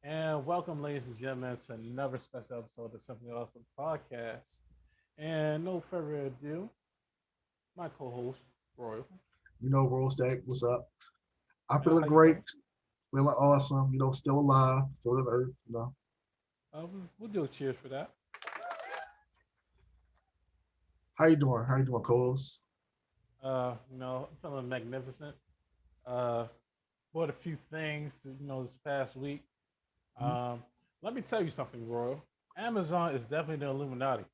And welcome, ladies and gentlemen, to another special episode of the Simply Awesome podcast. And no further ado, my co-host Royal. Roll Stack, what's up? I'm Man, feeling how you great, doing? feeling awesome, still alive, still on earth. We'll do a cheers for that. How you doing? How you doing, Coles? I'm feeling magnificent. Uh, bought a few things, this past week. Um, Let me tell you something, Royal. Amazon is definitely the Illuminati.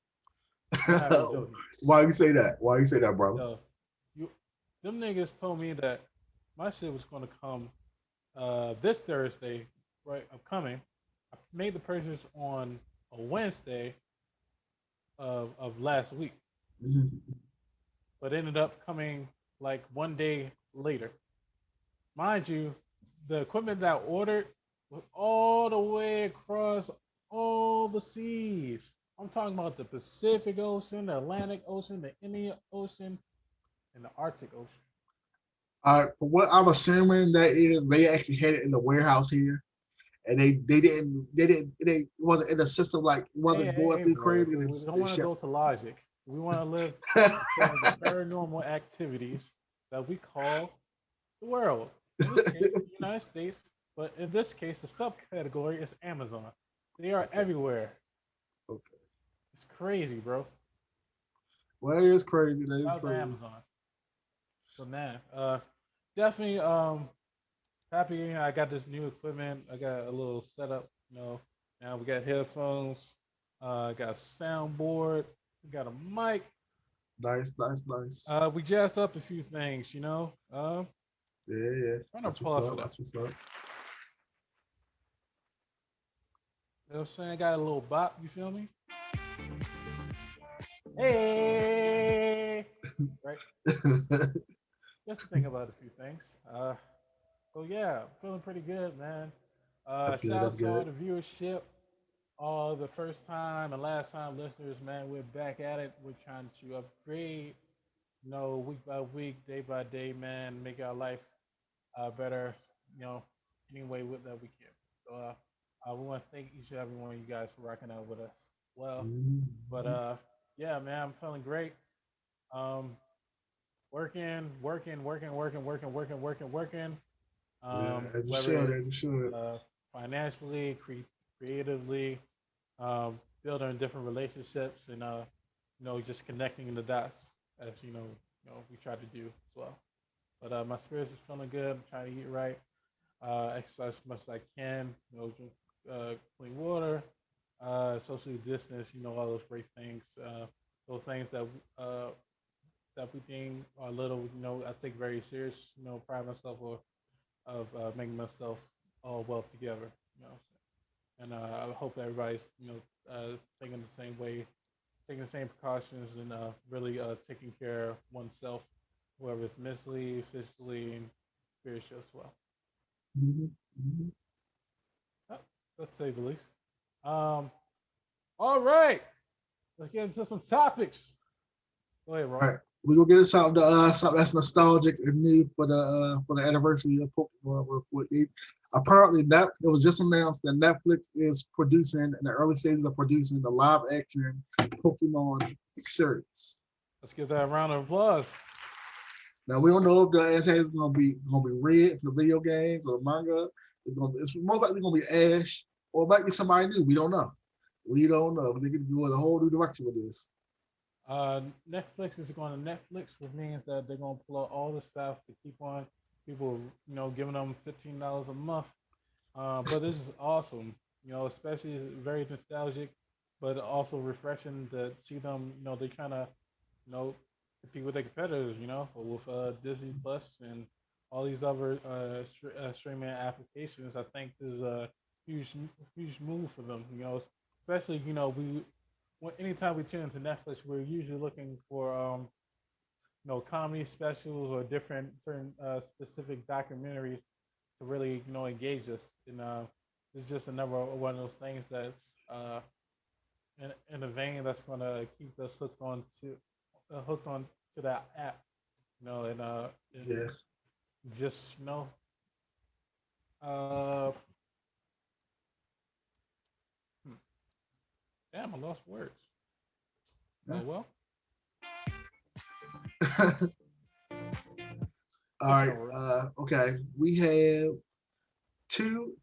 I'm not even joking. Why you say that? Why you say that, bro? Yo, you, them niggas told me that my shit was gonna come this Thursday, right? Upcoming. I made the purchase on a Wednesday of last week, but ended up coming like one day later. Mind you, the equipment that I ordered was all the way across all the seas. I'm talking about the Pacific Ocean, the Atlantic Ocean, the Indian Ocean, and the Arctic Ocean. For what I'm assuming that is, they actually had it in the warehouse here, and they wasn't in the system, like it Hey, wasn't hey, going hey, through bro. crazy, and We don't they want to go shipped. to logic. We want to live according to paranormal activities that we call the world. In this case, the United States, but in this case, the subcategory is Amazon. They are Okay, everywhere. okay. It's crazy, bro. Well, it is crazy. That is How's the crazy. Amazon? So man, definitely happy I got this new equipment. I got a little setup. Now we got headphones. Got a soundboard. We got a mic. Nice, nice, nice. We jazzed up a few things. Yeah, yeah. Trying to That's what's pause up. for that. That's what's up. You know what I'm saying? Got a little bop. You feel me? Hey, right. Just to think about a few things. So yeah, feeling pretty good, man. That's good. Shout That's out to all good. the viewership, all the first time and last time listeners, man. We're back at it. We're trying to upgrade, week by week, day by day, man. Make our life better, you know, any way that we can. So we want to thank each and every one of you guys for rocking out with us as well. But Mhm. yeah, man, I'm feeling great. Um, working. Yeah, as you Whether should, as it's you should. uh, financially, creatively, building different relationships, and just connecting the dots as we try to do as well. But my spirits is feeling good. I'm trying to eat right, exercise as much as I can. Drink clean water, socially distance. All those great things. Those things uh, that we think are little. I take very serious. Pride myself of making myself all well together. You know, and I hope everybody's thinking the same way, taking the same precautions, and really taking care of oneself, whether it's mentally, physically, and spiritually as well. Mhm, mhm. Uh, let's say the least. Um, all right, let's get into some topics. Go ahead, All Roy. right, we gonna get into something that's nostalgic and new for the anniversary of Pokemon. Apparently, that it was just announced that Netflix is producing in the early stages of producing the live action Pokemon series. Let's give that a round of applause. Now we don't know if the antagonist is gonna be red from the video games or the manga. It's most likely gonna be Ash or it might be somebody new. We don't know. We don't know. But they could go in a whole new direction with this. Netflix is going to Netflix, which means that they're going to pull out all the stuff to keep on people, giving them $15 a month. But this is awesome, especially very nostalgic, but also refreshing to see them. They kind of, you know, compete with their competitors, with Disney Plus and all these other streaming applications. I think this is a huge, huge move for them. Especially anytime we tune into Netflix, we're usually looking for comedy specials or different certain specific documentaries to really engage us. And it's just another one of those things that's in a vein that's gonna keep us hooked on to that app. And Yeah. just uh Damn, I lost words. Yeah. Well, All your right. turn, Rick. Okay. We have two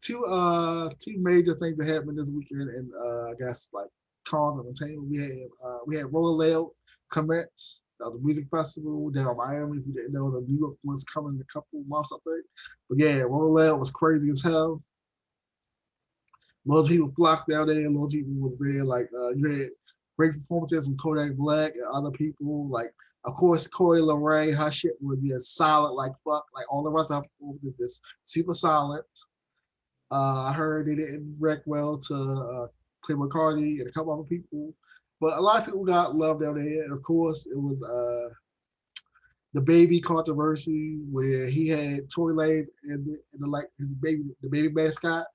major things that happened this weekend, and I guess like cons and entertainment. We had Roller Layout commence. That was a music festival down in Miami. If you didn't know, the New York one's coming in a couple of months, I think. But yeah, Roller Layout was crazy as hell. Loads of people flocked down there. Loads of people was there. Like you had great performances from Kodak Black and other people. Like of course Corey Lorraine, her shit would be silent like fuck. Like all the rest of her performances just super silent. I heard they didn't react well to Clay McCartney and a couple other people, but a lot of people got love down there. And of course, it was the baby controversy where he had Tory Lanez and like his baby, the baby mascot,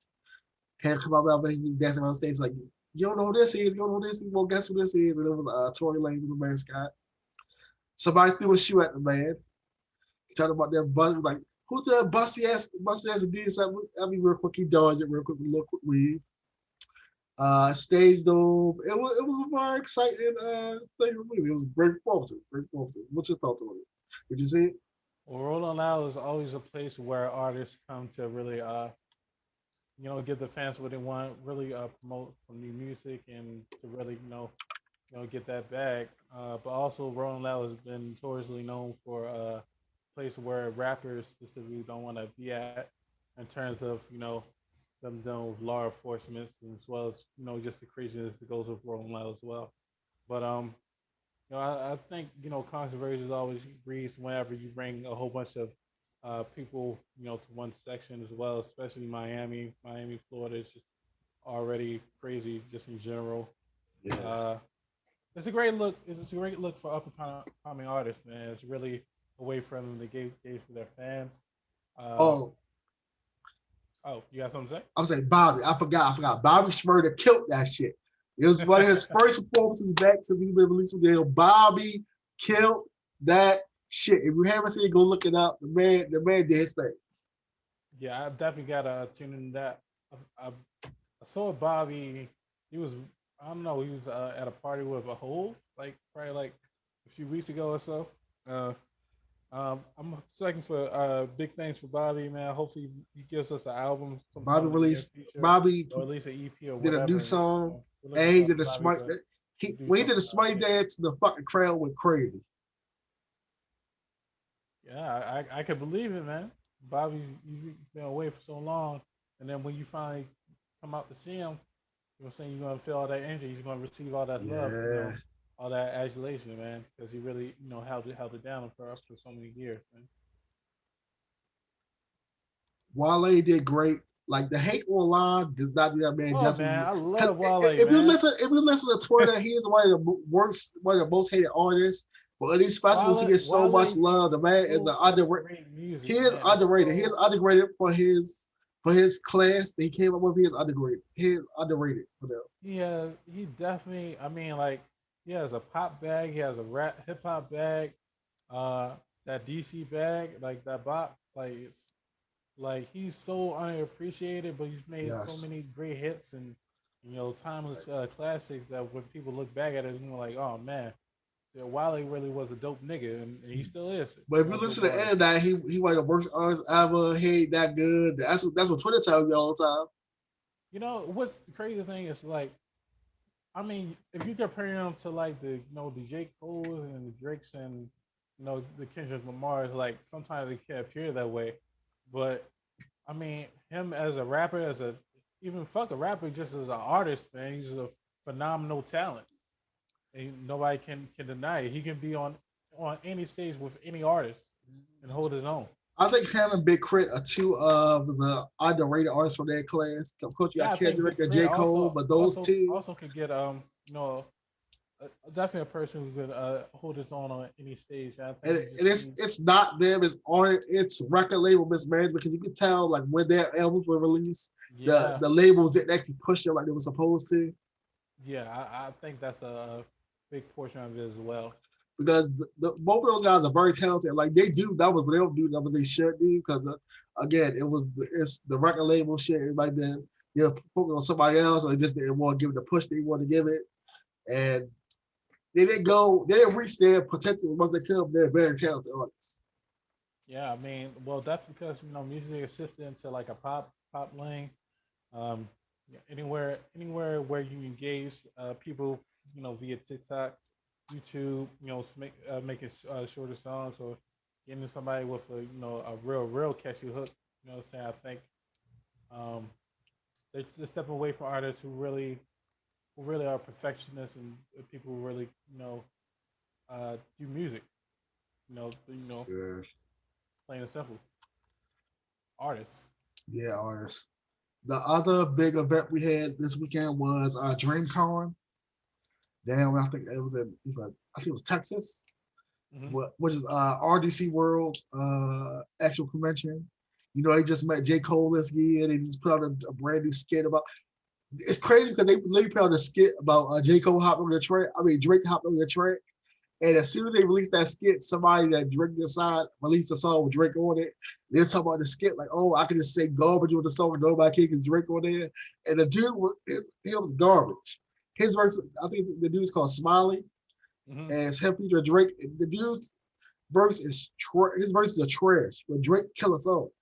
had come out and he was dancing on stage like, "You don't know who this is. You don't know who this is. Well, guess who this is?" And it was Tory Lanez, the mascot. Somebody threw a shoe at the man. He talked about that bus. He was like, "Who's that busty ass and did something?" I mean, real quick, he dodged it real quick, a little quick weave. Stage though, it was a very exciting thing for me. It was great performance. Great performance. What's your thoughts on it? Did you see it? Well, Rolling Loud is always a place where artists come to really, give the fans what they want, really promote some new music and to really, get that bag. But also, Rolling Loud has been notoriously known for a place where rappers specifically don't want to be at in terms of, them dealing with law enforcement as well as, just the craziness that goes with Rolling Loud as well. But I think controversy is always breeds whenever you bring a whole bunch of people to one section as well, especially Miami, Florida is just already crazy just in general. Yeah. Uh, it's a great look. It's a great look for up and coming artists, man. It's really a way for them to gauge for their fans. Uh, Oh, oh, you got something to say? I'm saying Bobby. I forgot. Bobby Schmurder killed that shit. It was one of his first performances back since he's been released from jail. Bobby killed that shit. If you haven't seen it, go look it up. The man did his thing. Yeah, I definitely got to tune in that. I saw Bobby. He was, I don't know, he was at a party with a Hove, like probably like a few weeks ago or so. Uh, I'm checking for big things for Bobby, man. Hopefully he gives us an album Bobby sometime in the near released. future, Bobby or at least an EP or did a new whatever. And song, we're looking and he for did a Bobby smart. to do When he did a something smite big. dance, the fucking crowd went crazy. Yeah, I could believe it, man. Bobby, you've been away for so long, and then when you finally come out to see him, what I'm saying, you're gonna feel all that energy. He's gonna receive all that love, Yeah. all that adulation, man, because he really, held it down for us for so many years, man. Wale did great. Like the hate online does not do that man Oh justice. man, I Because love Wale, if you man. listen, if you listen to Twitter, he is one of the worst, one of the most hated artists. But at these festivals, he gets so much Wale love. The makes man is so an much underrated. great He music, is man. It's underrated. He is so underrated for his class that he came up with. He is underrated. He is underrated for them. he definitely. I mean, like he has a pop bag, he has a rap hip hop bag, uh, that DC bag, like that bop, like it's like he's so underappreciated, but he's made so Yes. many great hits and timeless classics that when people look back at it, they're like, "Oh man, yeah, Wiley really was a dope nigga, and he still is But if you a dope listen to the end artist." of that, he one of the worst artists ever. He ain't that good. That's what Twitter tells me all the time. What's the crazy thing is like, I mean, if you compare him to like the J Cole and the Drakes and the Kendrick Lamar's, like sometimes it can appear that way, but I mean, him as a rapper, as a even fuck a rapper, just as an artist, man, he's a phenomenal talent. And nobody can deny it. He can be on any stage with any artist and hold his own. I think him and Big Crit are two of the underrated artists from that class. Of course, you Yeah, got I think Kendrick Big and Crit J. Cole, but those two, also could get definitely a person who could hold his own on any stage. I think and, he and just it's needs. it's not them, it's art, it's record label mismanagement because you can tell like when their albums were released, the Yeah, the labels didn't actually push them like they were supposed to. yeah, I think that's a big portion of it as well. Because both of those guys are very talented. Like they do numbers, but they don't do numbers they should do. Because again, it's the record label shit. It might be he'll focus on somebody else, or just didn't want to give it the push they want to give it, and they didn't reach their potential once they come. They're very talented artists. Yeah, I mean, well, that's because music is shifted into like a pop lane. Um, yeah, anywhere where you engage people, via TikTok, YouTube, making shorter songs or getting somebody with a real catchy hook. You know what I'm saying? I think um, they're stepping away from artists who really are perfectionists and people who really do music. Yeah, Plain and simple, artists. yeah, artists. The other big event we had this weekend was DreamCon. Down, I think it was I think it was Texas, Hmm. which is RDC World actual convention. You know, they just met J. Cole this year. They just put out a brand new skit about. It's crazy because they literally put out a skit about J. Cole hopping on the track. I mean, Drake hopping on the track. And as soon as they released that skit, somebody that Drake decided released a song with Drake on it. They're talking about the skit like, oh, I can just say garbage with the song and nobody can because Drake on there. And the dude he was garbage. His verse, I think the dude's called Smiley, Hmm. and it's him featuring Drake. The dude's verse is his verses are trash, but Drake kill us all.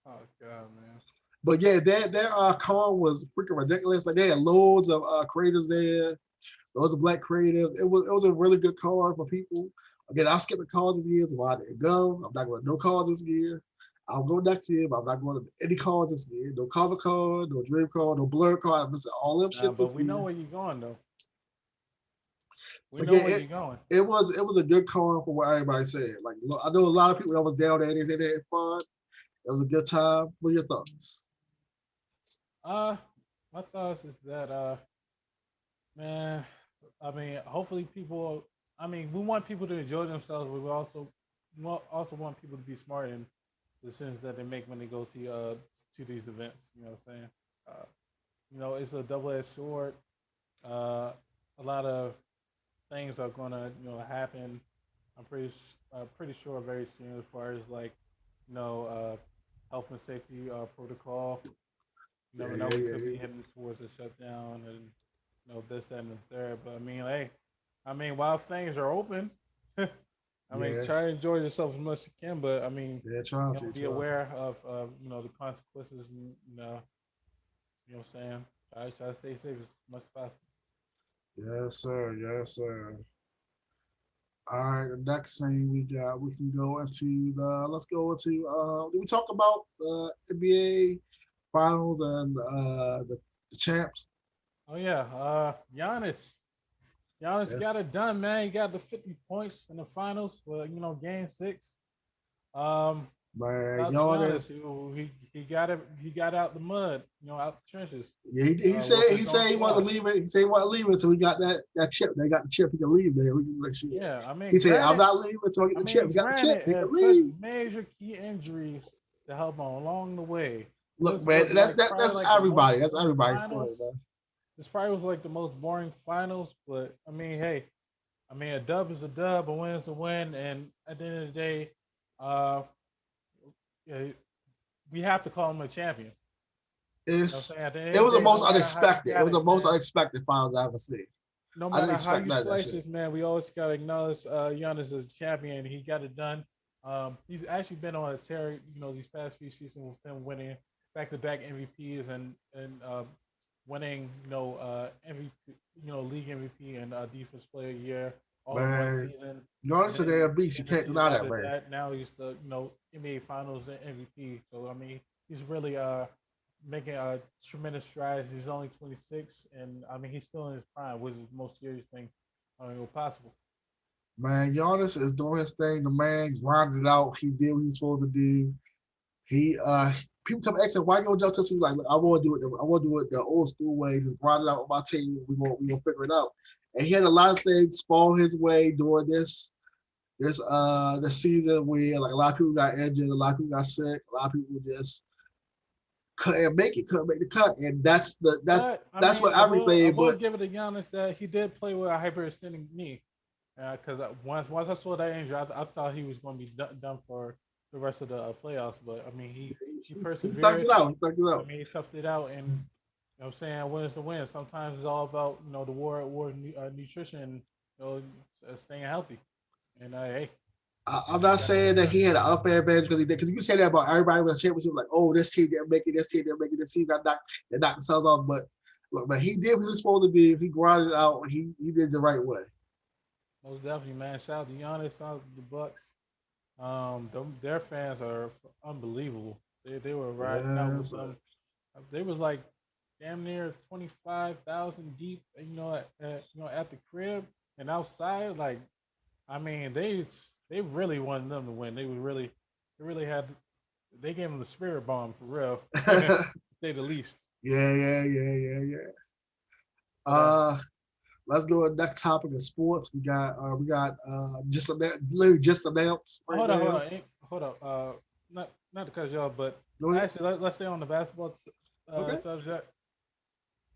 Oh God, man. But yeah, that con was freaking ridiculous. Like they had loads of creators there. Loads of black creatives. It was a really good con for people. Again, I skipped the cons this year, so I didn't go. I'm not going to no cons this year. I'll go next year, but I'm not going to any cons this year. No Comic Con, no Dream Con, no Blur Con. I'm missing all them Nah, shits but this we know year. where you're going though. We But know yeah, where you're going. it was a good con for what everybody said. Like I know a lot of people that was down there. They said they had fun. It was a good time. What are your thoughts? Uh, my thoughts is that man, I mean, hopefully people. I mean, we want people to enjoy themselves, but we also want people to be smart in the decisions that they make when they go to these events. You know what I'm saying? Uh, it's a double-edged sword. Uh, a lot of things are gonna happen. I'm pretty sure very soon as far as like you know uh, health and safety protocol. You Yeah, never know, yeah, we yeah, could be yeah. heading towards a shutdown and this, that, and the third. But I mean, hey, while things are open, I mean, Yeah, try to enjoy yourself as much as you can. But I mean, yeah, trying to, be trying to. aware of the consequences. And, what I'm saying. Try to stay safe as much as possible. Yes, sir. Yes, sir. All right, the next thing we can go into let's go into we talk about the NBA finals and the champs. Oh yeah, Giannis Yeah. got it done, man. He got the 50 points in the finals for Game 6. Um, Man, Shout out to Giannis. Giannis, He got it. He got out the mud. Out the trenches. yeah, he With said he his own said he wasn't squad. leaving. He said he wasn't leaving until we got that chip. They got the chip. He can leave there. We can like shit. Yeah, I He mean, said, "I'm granted, not leaving until I get the chip. We got the chip. He can it took leave." major key injuries to help him along the way. Look, This man, was like probably that's like the most everybody. That's boring everybody's story, finals. man. This probably was like the most boring finals, but I mean, hey, a dub is a dub, a win is a win, and at the end of the day, uh, yeah, we have to call him a champion. You know what I'm It's saying? At the end it of was the the day, no most matter how you unexpected. It got was the it, most man. unexpected finals I ever seen. No I didn't matter how expect you none of that slice shit. this, man, we always gotta acknowledge Giannis as a champion. He got it done. He's actually been on a tear, these past few seasons with him winning back-to-back MVPs and winning, MVP, league MVP and Defense Player of the Year all in one Man, season. And Giannis a then damn beast. You the can't season deny that, after man. that, now he's the NBA Finals MVP. So I mean, he's really making tremendous strides. He's only 26, and I mean he's still in his prime, which is the most serious thing possible. Man, Giannis is doing his thing. The man grinded it out. He did what he's supposed to do. He people come asking why you don't jump to us. He's like, look, I want to do it. I want to do it the old school way. Just grind it out with my team. We gonna figure it out. And he had a lot of things fall his way during this season where like a lot of people got injured, a lot of people got sick, a lot of people just couldn't make the cut, and But I that's mean, what I everything. will But give it to Giannis that he did play with a hyperextending knee. Because once I saw that injury, I thought he was going to be done for the rest of the playoffs. But I mean, he He stuck persevered. it out. He stuck it I out. mean, he toughed it out, and what I'm saying, win is the win. Sometimes it's all about the war nutrition, staying healthy. And hey, I'm not got saying that he had an unfair advantage because he did. Because you can say that about everybody with a championship, like, oh, this team didn't make it, this team didn't make it, this team got knocked, they knocked themselves off. But look, but he did what he was supposed to do. He grinded out. He did the right way. most definitely, man. Shout out to Giannis, shout out to the Bucks. Their fans are unbelievable. They were riding out with Yes. them. They was like damn near 25,000 deep. At the crib and outside. Like, I mean, they really wanted them to win. They really had. They gave them the spirit bomb for real, to say the least. Yeah. But Uh, let's go to the next topic of sports. We got literally just announced right hold now. on, hold up. Not to cut you off, but Go ahead. actually, let's stay on the basketball Okay. subject.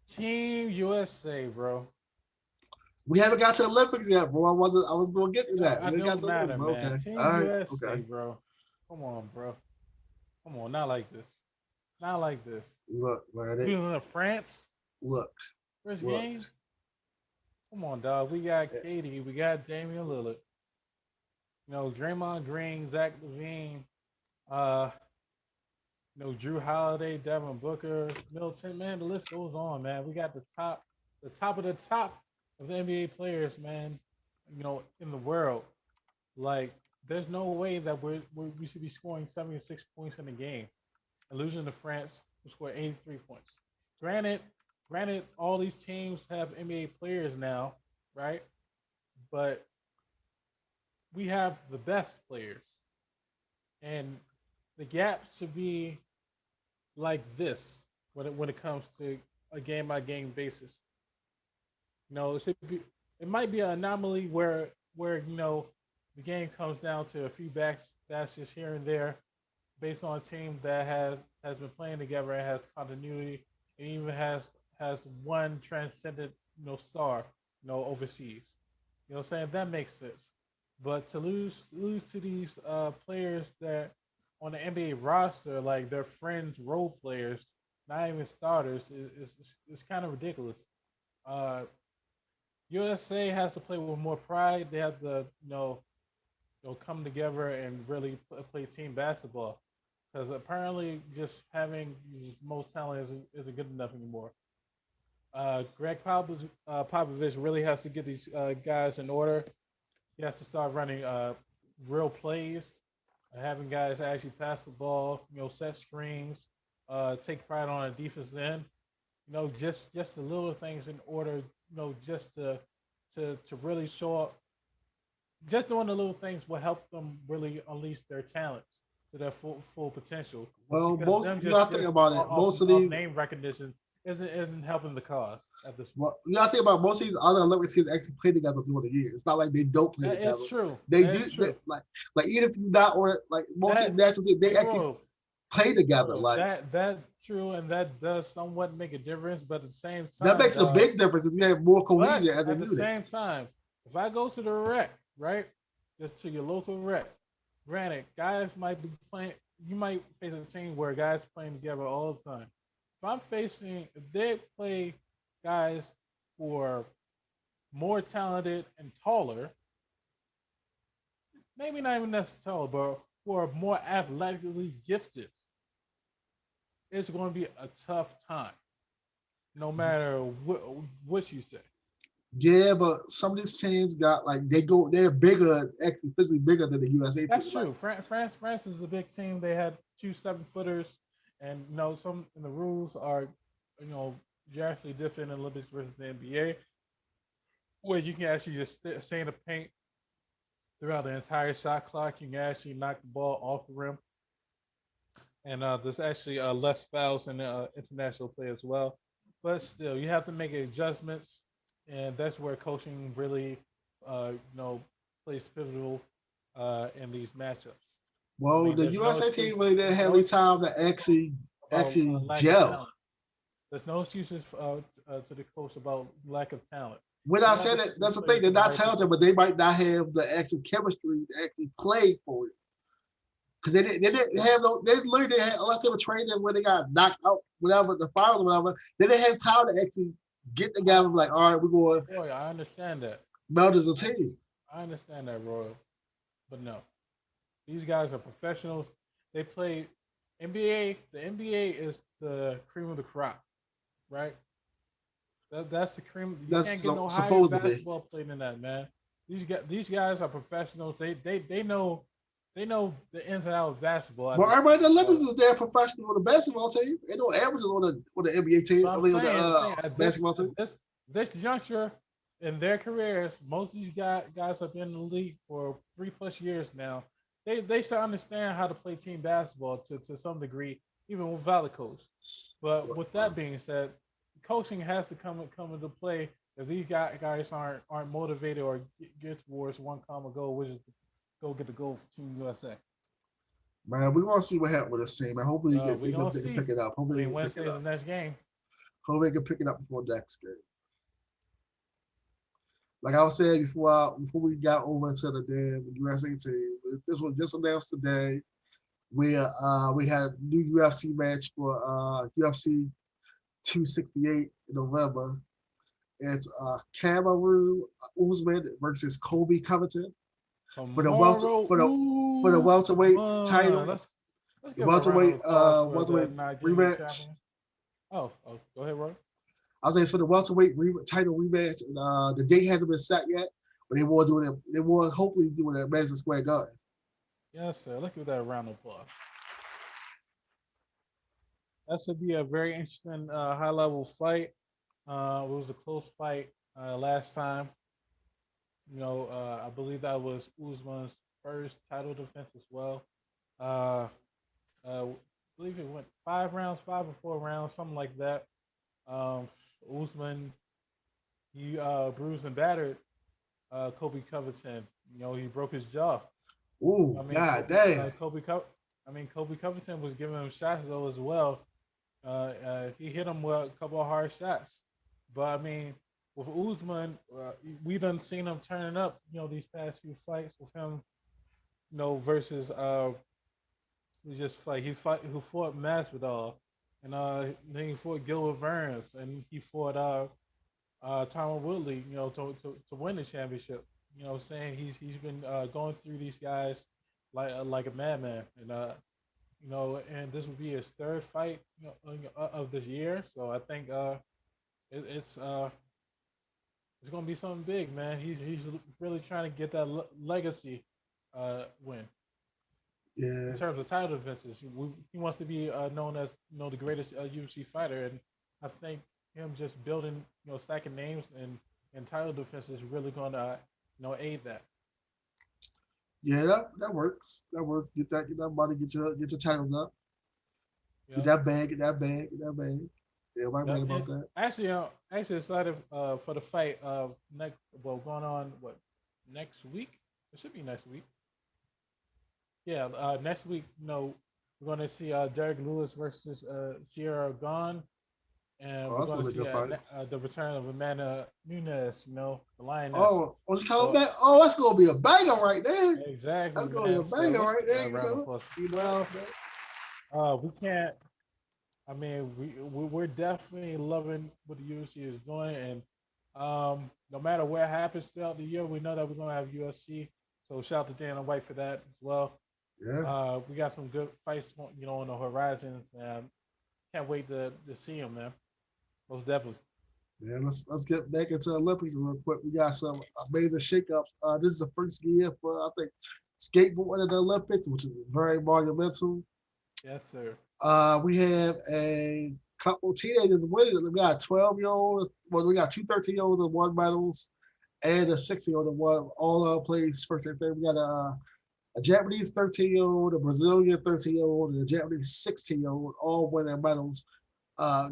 Team USA, bro. We haven't got to the Olympics yet, bro. I was gonna get to that. I We got don't to the matter, Olympics, bro. man. Okay. Team All right. USA, Okay. bro. Come on, bro. Come on, not like this. Not like this. Look, man. Losing to France, Look, first look. game. Come on, dog. We got Katie. We got Damian Lillard. Draymond Green, Zach Levine, uh, Drew Holiday, Devin Booker, Middleton. Man, the list goes on, man. We got the top of the top of the NBA players, man. In the world. Like, there's no way that we should be scoring 76 points in a game and losing to France, who scored 83 points. Granted, granted, all these teams have NBA players now, right? But we have the best players, and the gap should be like this when it comes to a game by game basis. It might be an anomaly where the game comes down to a few dashes here and there, based on a team that has been playing together and has continuity, and even has one transcendent star overseas. You know what I'm saying? That makes sense. But to lose to these players that on the NBA roster, like their friends, role players, not even starters, is kind of ridiculous. Uh, USA has to play with more pride. They have to come together and really play team basketball. Because apparently, just having the most talent isn't good enough anymore. Popovich really has to get these guys in order. He has to start running real plays, having guys actually pass the ball, set screens, take pride on a defense end. Just the little things in order, just to really show up. Just doing the little things will help them really unleash their talents to their full potential. well, Because most them you gotta think about it. Most of off these, name recognition isn't helping the cause at this point. well, you gotta think about most of these other Olympic kids actually play together through the year. It's not like they don't play That together. is true. They That do is true. like even if you not on it, like most of That the national teams, they actually bro, play together. bro, Like that true, and that does somewhat make a difference. But at the same that time, makes a dog. big difference if you have more But cohesion as a at the unit. same time, if I go to the rec, right, just to your local rec, granted, guys might be playing. You might face a team where guys playing together all the time. If they play guys who are more talented and taller, maybe not even necessarily, but who are more athletically gifted, it's going to be a tough time, no matter what you say. Yeah, but some of these teams got like they're bigger, actually physically bigger than the USA team. That's Like true. France is a big team. They had two 7-footers, and some and the rules are, you know, drastically different in Olympics versus the NBA, where you can actually just stay in the paint throughout the entire shot clock. You can actually knock the ball off the rim, and there's actually less fouls in international play as well. But still, you have to make adjustments, and that's where coaching really, plays pivotal in these matchups. I well, mean, the there's no USA excuse, team really didn't have no any time excuses to about actually lack of gel. talent. There's no excuses to the coach about lack of talent. When You I have said to that, put these that's the thing. players They're in the not right talented, position. but they might not have the actual chemistry to actually play for it. because they didn't have no, they literally didn't have, unless they were training when they got knocked out, whatever, the finals or whatever, they didn't have time to actually get together like, all right, we're going to Boy, I understand that. meld as a team. I understand that, Royal. But no, these guys are professionals. They play NBA. The NBA is the cream of the crop, right? That's the cream. You That's can't get no higher supposedly. basketball play than that, man. These guys are professionals. They know the ins and outs of basketball at But this everybody in point. the Olympics So, is there professional on the basketball team. Ain't no averages on the NBA team, but I'm only on saying at this basketball at team. this juncture in their careers, most of these guys have been in the league for 3+ years now. They should understand how to play team basketball to some degree, even without a coach. But with that being said, coaching has to come into play if these guys aren't motivated or get towards one common goal, which is to go get the goal for Team USA. Man, we want to see what happened with this team. Man, hopefully We gonna they can see. pick it up. I Hopefully they mean, can pick it Wednesday's the up. next game. Hopefully they can pick it up before next game. Like I was saying before we got over to the damn USA team, this was just announced today. We had a new UFC match for UFC 268 in November. It's Cameroon Usman versus Kobe Covington for the welter Tomorrow, for the welterweight Usman. title, Let's the give a round of applause for the welterweight Nigerian rematch. champion. Oh, go ahead, Roy. I was saying it's for the welterweight title rematch, and the date hasn't been set yet, but they will do it. They will hopefully do it at Madison Square Garden. Yes, sir. Let's give that a round of applause. That should be a very interesting high level fight. It was a close fight last time. I believe that was Usman's first title defense as well. Uh, I believe it went 5 rounds, 5 or 4 rounds, something like that. Um, Usman, he bruised and battered Kobe Covington. He broke his jaw. Ooh, I mean, god damn. Kobe Covington was giving him shots though as well. He hit him with a couple of hard shots, but I mean, with Usman, we done seen him turning up. These past few fights with him. Versus he just fight. Who fought Masvidal, and then he fought Gilbert Burns, and he fought Tyron Woodley. To win the championship. Saying he's been going through these guys like a madman, and and this will be his third fight of this year. So I think it, it's gonna be something big, man. He's really trying to get that legacy win in Yeah, terms of title defenses. He wants to be known as the greatest UFC fighter, and I think him just building stacking names and title defense is really gonna aid that. yeah, that works. That works. Get that money, get your titles up, get Yep. that bag, get that bag, get that bag. Yeah, right, right Yep. about And that. actually excited for the fight next. Well, going on what next week? It should be next week. Yeah, next week. We're going to see Derek Lewis versus Sierra Gone, and Oh, we're that's going gonna to be a see good fight. The return of Amanda Nunes. The lioness. Oh, what's it called So back? Oh, that's gonna be a banger right there. exactly, That's gonna be a man. So banger let's right give that there. a round of applause. You know, Well, we can't. I mean, we're definitely loving what the UFC is doing, and no matter what happens throughout the year, we know that we're gonna have UFC. So shout out to Dana White for that as well. yeah, We got some good fights, on the horizons, and can't wait to see them, man. Most definitely. yeah. Let's get back into the Olympics real quick. We got some amazing shakeups. This is the first year for I think skateboarding in the Olympics, which is very monumental. Yes, sir. We have a couple teenagers winning. We got a 12-year-old. Well, we got two 13-year-olds that won medals, and a 16-year-old that won all plays first and third. We got a Japanese 13-year-old, a Brazilian 13-year-old, and a Japanese 16-year-old all winning medals,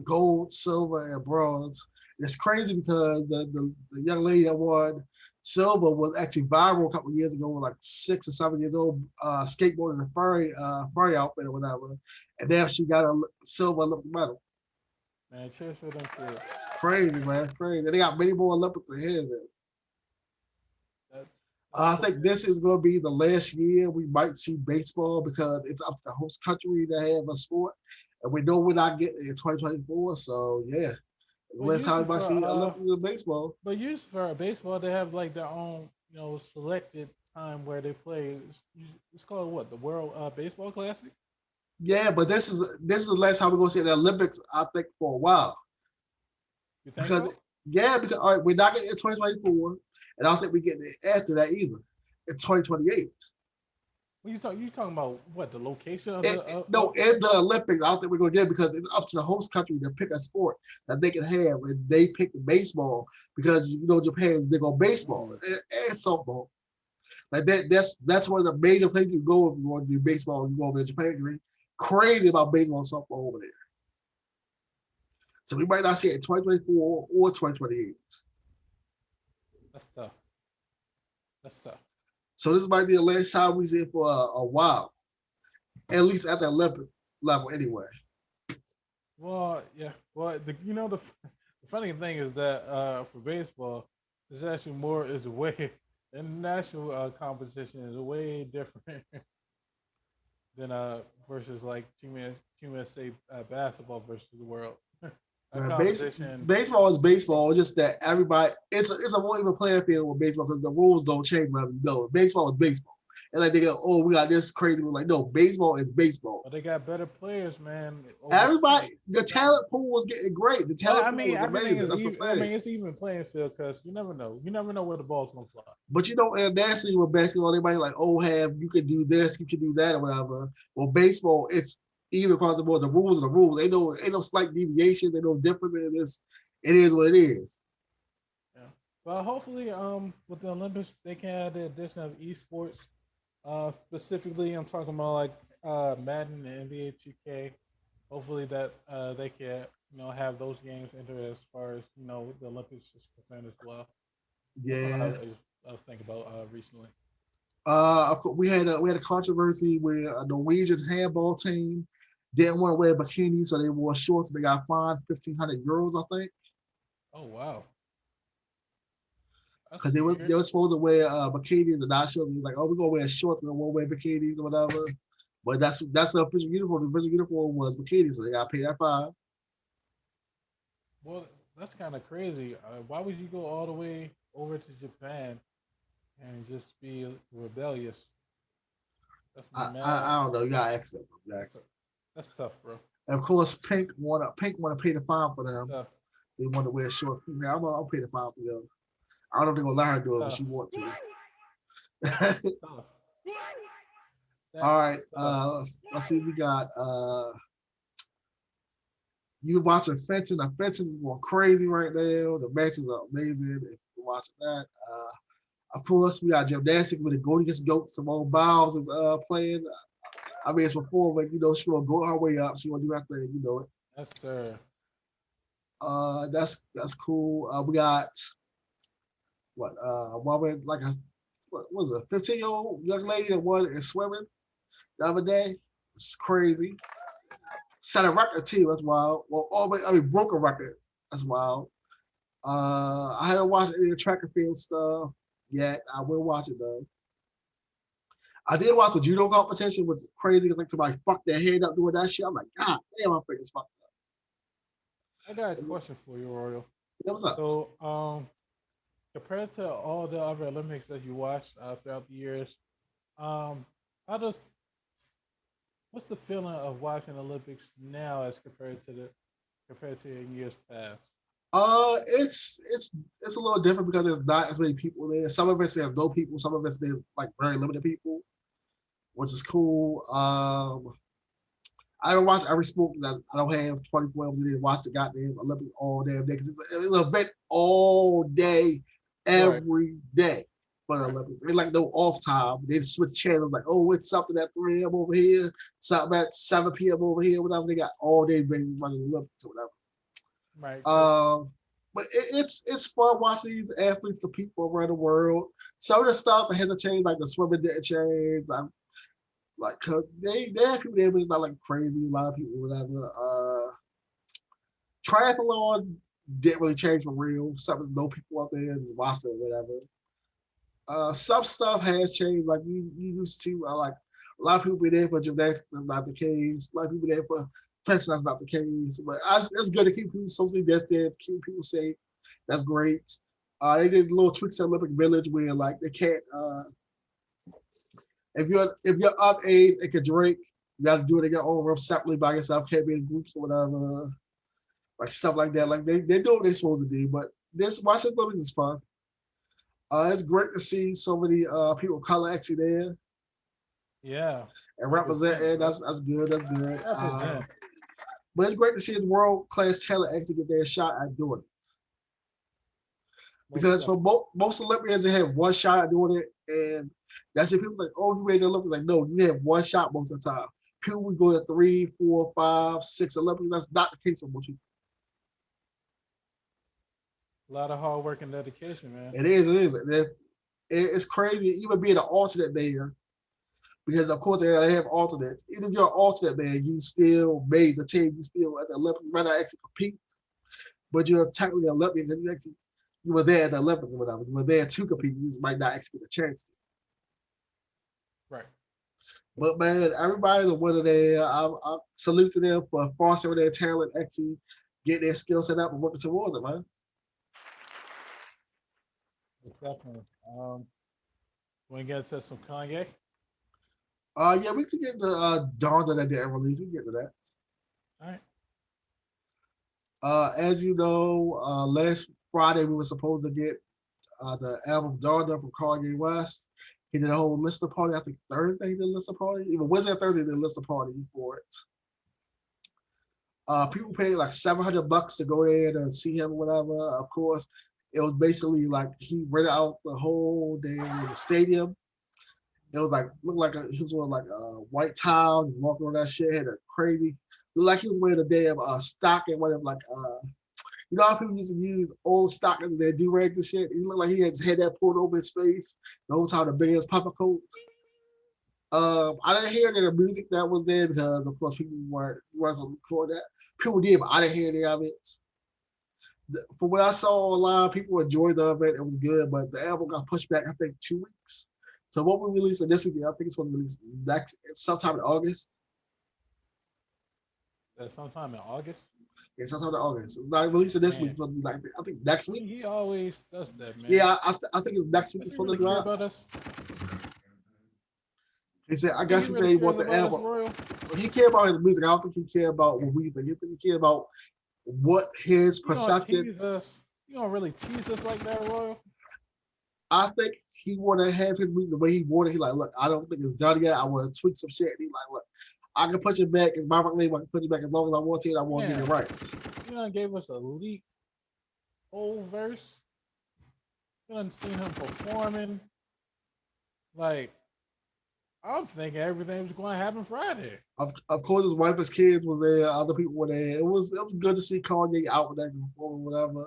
gold, silver, and bronze. And it's crazy because the young lady that won silver was actually viral a couple of years ago, like 6 or 7 years old, skateboarding a furry outfit or whatever. And now she got a silver Olympic medal. Man, cheers for them kids. It's crazy, man. It's crazy. And they got many more Olympics ahead of them. That, I think this is going to be the last year we might see baseball because it's up to the host country to have a sport, and we know we're not getting it in 2024. So yeah, it's the But last time usually we might for see Olympics in baseball. baseball, they have like their own, selected time where they play. It's called what, the World Baseball Classic. Yeah, but this is the last time we're going to see the Olympics. I think for a while You think because so? yeah, because all right, we're not getting it in 2024, and I don't think we're getting it after that either in 2028. You talking about what, the location of It, the no, in the Olympics, I don't think we're going to get it because it's up to the host country to pick a sport that they can have, and they pick baseball because Japan is big on baseball Ooh. and softball. Like that's one of the major places you go if you want to do baseball. You go over to Japan because they crazy about baseball and softball over there. So we might not see it in 2024 or 2028. That's tough. That's tough. So this might be the last time we see it for a while, at least at the Olympic level anyway. Well, yeah. Well, the funny thing is that for baseball, it's actually more is way international competition is way different than versus like Team USA basketball versus the world. That Man, competition, baseball is baseball. Just that everybody, it's a more even playing field with baseball because the rules don't change. Whatever you know, baseball is baseball. And like they go, oh, we got this crazy. We're like, no, baseball is baseball. but they got better players, man, Everybody, overseas. the talent pool is getting great. The But talent I pool mean, is everything amazing. is That's the even. I thing. mean, it's even playing field because you never know. You never know where the ball's gonna fly. But internationally with basketball, everybody like, oh, have you can do this, you can do that, or whatever. Well, baseball, it's even across the board. The rules are the rules. Ain't no slight deviations. Ain't no difference in this. It is what it is. Yeah. But hopefully, with the Olympics, they can add the addition of esports. Specifically, I'm talking about like Madden and NBA 2K. Hopefully, that they can have those games enter as far as the Olympics is concerned as well. That's something Yeah. I was thinking about recently. Of course, we had a controversy where a Norwegian handball team didn't want to wear bikinis, so they wore shorts. And they got fined 1,500 euros, I think, Oh wow, that's because they were weird. they were supposed to wear bikinis and not shorts. Like, oh, we're gonna wear shorts, we don't want to wear bikinis or whatever. But that's the official uniform. The official uniform was bikinis, so they got to pay that fine. Well, that's kind of crazy. Why would you go all the way over to Japan and just be rebellious? That's mad. I don't know. You got to ask them. You gotta That's ask them. that's tough, bro. And of course, Pink want to pay the fine for That's them. tough. So they want to wear shorts. Yeah, I'll pay the fine for them. I don't know if they're gonna let her do it, but Tough. she want to. Tough. All That right. tough. Let's see. We got you watching fencing. The fencing is going crazy right now. The matches are amazing. If you're watching that, of course, we got gymnastics with the Goldiest Goat. Simone Biles is playing. I mean, it's before, but she gonna go her way up. She gonna do that thing. You know it. Yes, sir. That's cool. We got what? Woman like a what was it? 15-year-old young lady that won in swimming the other day. It's crazy. Set a record too. That's wild. Well, broke a record. That's wild. I haven't watched any of the track and field stuff yet. I will watch it though. I did watch the judo competition, which is crazy because like somebody fucked their head up doing that shit. I'm like, God damn, my freaking fucked I got a up. question for you, Royal. Yeah, what's up? So, compared to all the other Olympics that you watched throughout the years, um, how does what's the feeling of watching Olympics now as compared to in years past? It's a little different because there's not as many people there. Some of it there's no people. Some of it there's like very limited people, which is cool. I don't watch every sport that I don't have 24 hours a day to watch the goddamn Olympics all damn day because it's an event all day, Right, every day for the right. Olympics. They like no off time. They just switch channels like, oh, it's something at 3 a.m. over here, something at 7 p.m. over here, whatever. They got all day running the Olympics or whatever. Right. Um, but it's fun watching these athletes compete from around the world. Some of the stuff hasn't changed, like the swimming didn't change. Like they have people there, but it's not like crazy. A lot of people, whatever. Triathlon didn't really change for real. Some no people out there just watch it or whatever. Some stuff has changed. Like you used to, like a lot of people be there for gymnastics. That's not the case. A lot of people there for fencing. That's not the case. But it's good to keep people socially distant, keep people safe. That's great. They did little tweaks at Olympic Village where like they can't. If you're up age and can drink, you got to do it in your own room separately by yourself. Can't be in groups or whatever. Like stuff like that. Like they do what they're supposed to do. But this watching Olympics is fun. It's great to see so many people of color actually there Yeah, and represent, representing. bro. That's good. That's good. Represent. But it's great to see the world class talent actually get their shot at doing it. Most Because for definitely. most Olympians, they have one shot at doing it, and that's it. People like, oh, you made the Olympics. Like, no, you have one shot most of the time. People would go to three, four, five, six Olympics. That's not the case for most people. A lot of hard work and dedication, man. It is. It is. It's crazy. Even being an alternate there, because of course they have alternates. Even if you're an alternate there, you still made the team. You still at the Olympics. You might not actually compete, but you're technically an Olympian because you were there at the Olympics or whatever. You were there to compete. You just might not actually get a chance to. Right. But man, everybody's a winner there. I salute to them for fostering their talent, actually get their skill set up and working towards it, man. Most definitely. Want to get into some Kanye? Yeah, we could get the Donda that didn't release. We can get to that. All right. As you know, last Friday we were supposed to get the album Donda from Kanye West. He did a whole listening party. I think Thursday he did a listening party. Even Wednesday or Thursday he did a listening party for it. People paid like $700 to go there to see him, or whatever. Of course, it was basically like he rented out the whole damn stadium. It was like looked like he was wearing like white tiles, walking on that shit, had a crazy looked like he was wearing a damn stocking, whatever, like you know how people used to use old stockings, their do rags and shit. He looked like he had his head that pulled over his face the whole time, the big ass puffer coats. I didn't hear any of the music that was there because, of course, people weren't going to record that. People did, but I didn't hear any of it. From what I saw online, people enjoyed the event. It was good, but the album got pushed back, I think, 2 weeks. So what we releasing this weekend, I think it's going to release next sometime in August. That's sometime in August. Yeah, sometime in August. Not releasing this week. It's Man, going to be like I think next week. he always does that, man. Yeah, I think it's next week. Does It's he supposed to really care drop. about us? He said, I You think guess he he said really he cares want the about us, album. Royal? He care about his music. I don't think he care about what we think. He think he care about what his You gonna perception. tease us? You gonna really tease us like that, Royal? I think he want to have his music the way he wanted. He like, look, I don't think it's done yet. I want to tweak some shit. And he like, look, I can push it back. It's my record label. I can push it back as long as I want to. And I want to get it Man, right. you done gave us a leak whole verse. You done seen him performing. Like, I'm thinking everything was going to happen Friday. Of course, his wife, his kids was there. Other people were there. It was good to see Kanye out with that performing, whatever.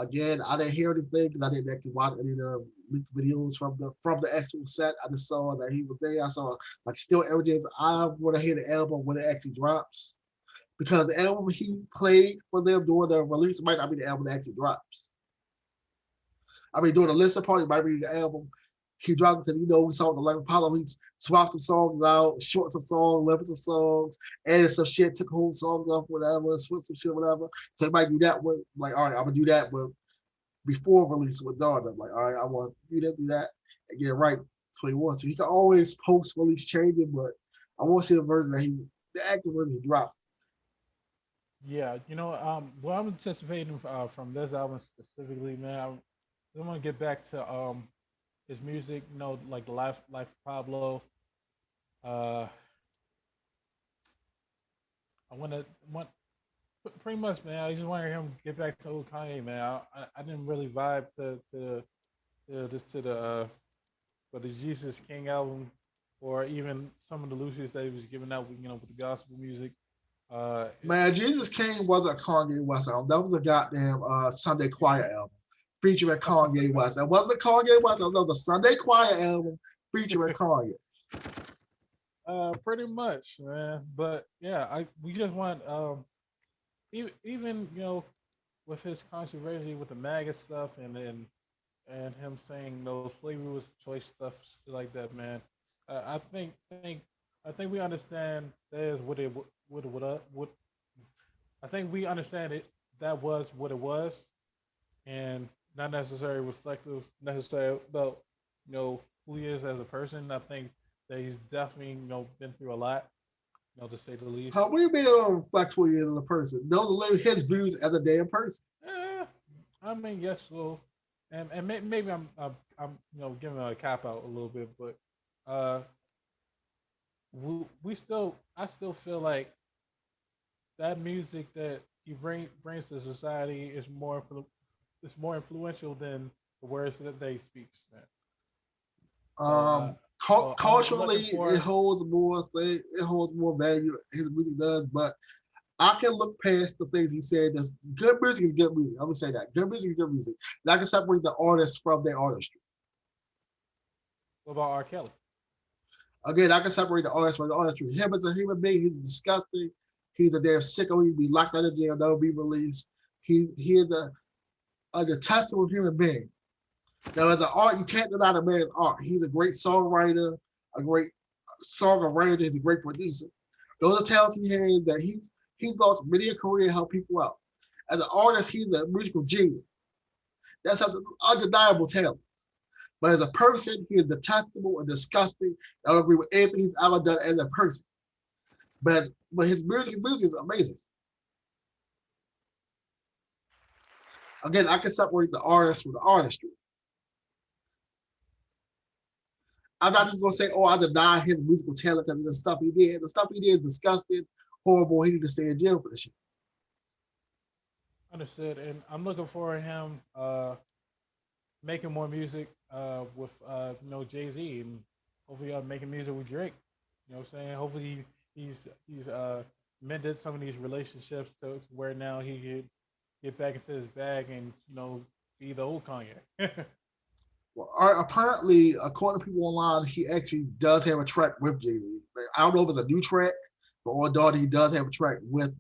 Again, I didn't hear anything because I didn't actually watch any of the leaked videos from the actual set. I just saw that he was there. I saw like still images. I want to hear the album when it actually drops because the album he played for them during the release might not be the album that actually drops. I mean, during the listening party might be the album he dropped because we saw the Life Apollo. He swapped some songs out, short some songs, left some songs, added some shit, took a whole song off, whatever, switched some shit, whatever. So he might do that with like, all right, I'm gonna do that, but before release with Dawn. I'm like, all right, I want to do that, and get it right 21. So he can always post release changing, but I want to see the version that the active version he dropped. Yeah, what I'm anticipating from this album specifically, man, I want to get back to his music, like Life of Pablo. Uh, I want pretty much, man. I just want to hear him get back to old Kanye, man. I didn't really vibe to the for the Jesus King album, or even some of the Lucius that he was giving out, with the gospel music. Uh, it, Man, Jesus King wasn't a Kanye West album. That was a goddamn Sunday Choir album featuring Something Kanye like West. That wasn't a Kanye West album. That was a Sunday Choir album featuring that. Kanye. Pretty much, man. But yeah, I we just want even with his controversy with the MAGA stuff, and then and him saying no slavery was choice stuff shit like that, man. I think we understand that is what I think we understand it. That was what it was, and not necessarily reflective necessarily about who he is as a person. I think that he's definitely been through a lot, to say the least. How we been on Black 4 years as a person? Those are literally his views as a damn person. Eh, I mean, yes, so, and maybe I'm giving a cop out a little bit, but uh, we still I still feel like that music that he brings to society is it's more influential than the words that they speaks, man. So Um, I'm culturally, looking it for. holds more thing. It holds more value. His music does, but I can look past the things he said. That's good music is good music. I'm gonna say that good music is good music. And I can separate the artist from their artistry. What about R. Kelly? Again, I can separate the artist from the artistry. Him as a human being, he's disgusting. He's a damn sicko. He'd be locked out of jail, never be released. He is a detestable human being. Now, as an art, you can't deny the man's art. He's a great songwriter, a great song arranger. He's a great producer. Those are talents he has that he's lost many a career and helped people out. As an artist, he's a musical genius. That's an undeniable talent. But as a person, he is detestable and disgusting. I don't agree with anything he's ever done as a person. But his music is amazing. Again, I can separate the artist from the artistry. I'm not just gonna say, oh, I deny his musical talent because of the stuff he did. The stuff he did is disgusting, horrible. He need to stay in jail for this shit. Understood, and I'm looking for him making more music with Jay Z, and hopefully making music with Drake. You know what I'm saying? Hopefully he's mended some of these relationships to where now he could get back into his bag and be the old Kanye. Well, apparently, according to people online, he actually does have a track with Jay Z. I don't know if it's a new track, but on Daughter, he does have a track with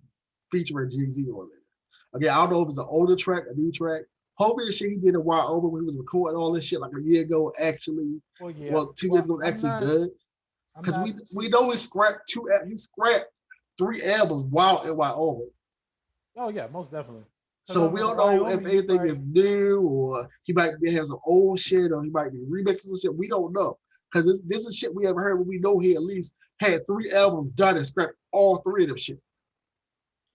featuring Jay Z on it. Again, I don't know if it's an older track, a new track. Hopefully, the shit he did a while over when he was recording all this shit like a year ago, actually, Well, yeah. well, 2 years Well, ago, actually good. I'm Because not we too. know he scrapped 3 albums while in Wyoming. Oh yeah, most definitely. Because So we don't know if Wyoming, he anything probably. is new or he might be have some old shit or he might be remixing some shit. We don't know. Because this is shit we ever heard, but we know he at least had 3 albums done and scrapped all three of them shit.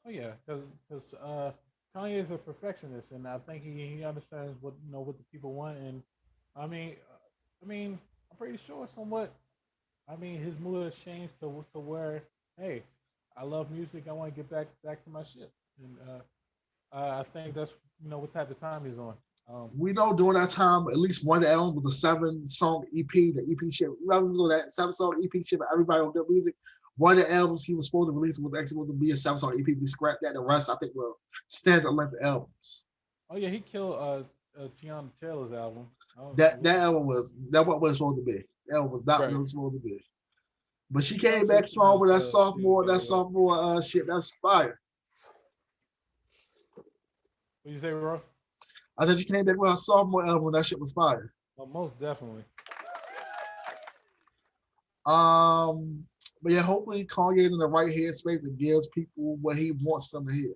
Oh yeah, because Kanye is a perfectionist, and I think he understands what the people want, and I mean, I'm pretty sure somewhat. I mean, his mood has changed to where, hey, I love music. I want to get back to my shit, and I think that's what type of time he's on. We know during that time, at least one album was a 7 song EP. The EP shit, remember was on that 7 song EP shit, but everybody on their music. One of the albums he was supposed to release was actually supposed to be a 7 song EP. We scrapped that. The rest, I think, were standard length albums. Oh yeah, he killed Tiana Taylor's album. Oh, That album was that what was supposed to be. That album was not what it right. was supposed to be. But she Shout came out to back strong Tiana with Taylor too, by that the way. sophomore shit. That's fire. What you say, bro? I said she came back with her sophomore album. That shit was fire. Well, most definitely. Um, but yeah, hopefully Kanye's in the right headspace and gives people what he wants them to hear.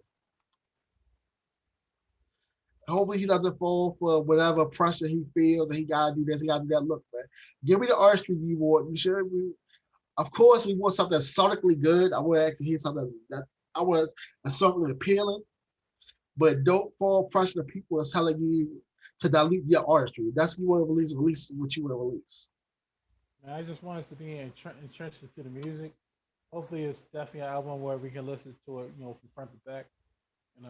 Hopefully he doesn't fall for whatever pressure he feels and he gotta do this, he gotta do that. Look, man, give me the artistry you want. You sure of course we want something that's sonically good. I want to actually hear something that I was sonically appealing, but don't fall pressure to people that's telling you to dilute your artistry. That's what you want to release, release what you want to release. Man, I just want us to be entrenched into the music. Hopefully, it's definitely an album where we can listen to it, from front to back, and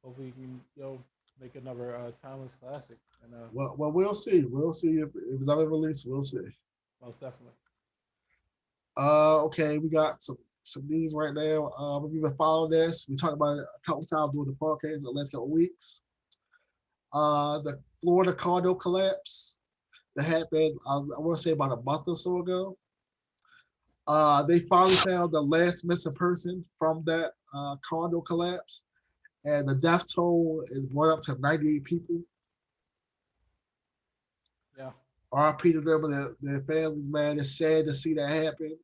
hopefully, we can, make another timeless classic. And Well, we'll see. We'll see if it's ever released. We'll see. most definitely. Okay, we got some news right now. If you've been following this, we talked about it a couple times during the podcast in the last couple weeks. The Florida condo collapse that happened, I want to say about a month or so ago. They finally found the last missing person from that condo collapse, and the death toll is brought up to 98 people. Yeah. RP to them and their families, man. It's sad to see that happen.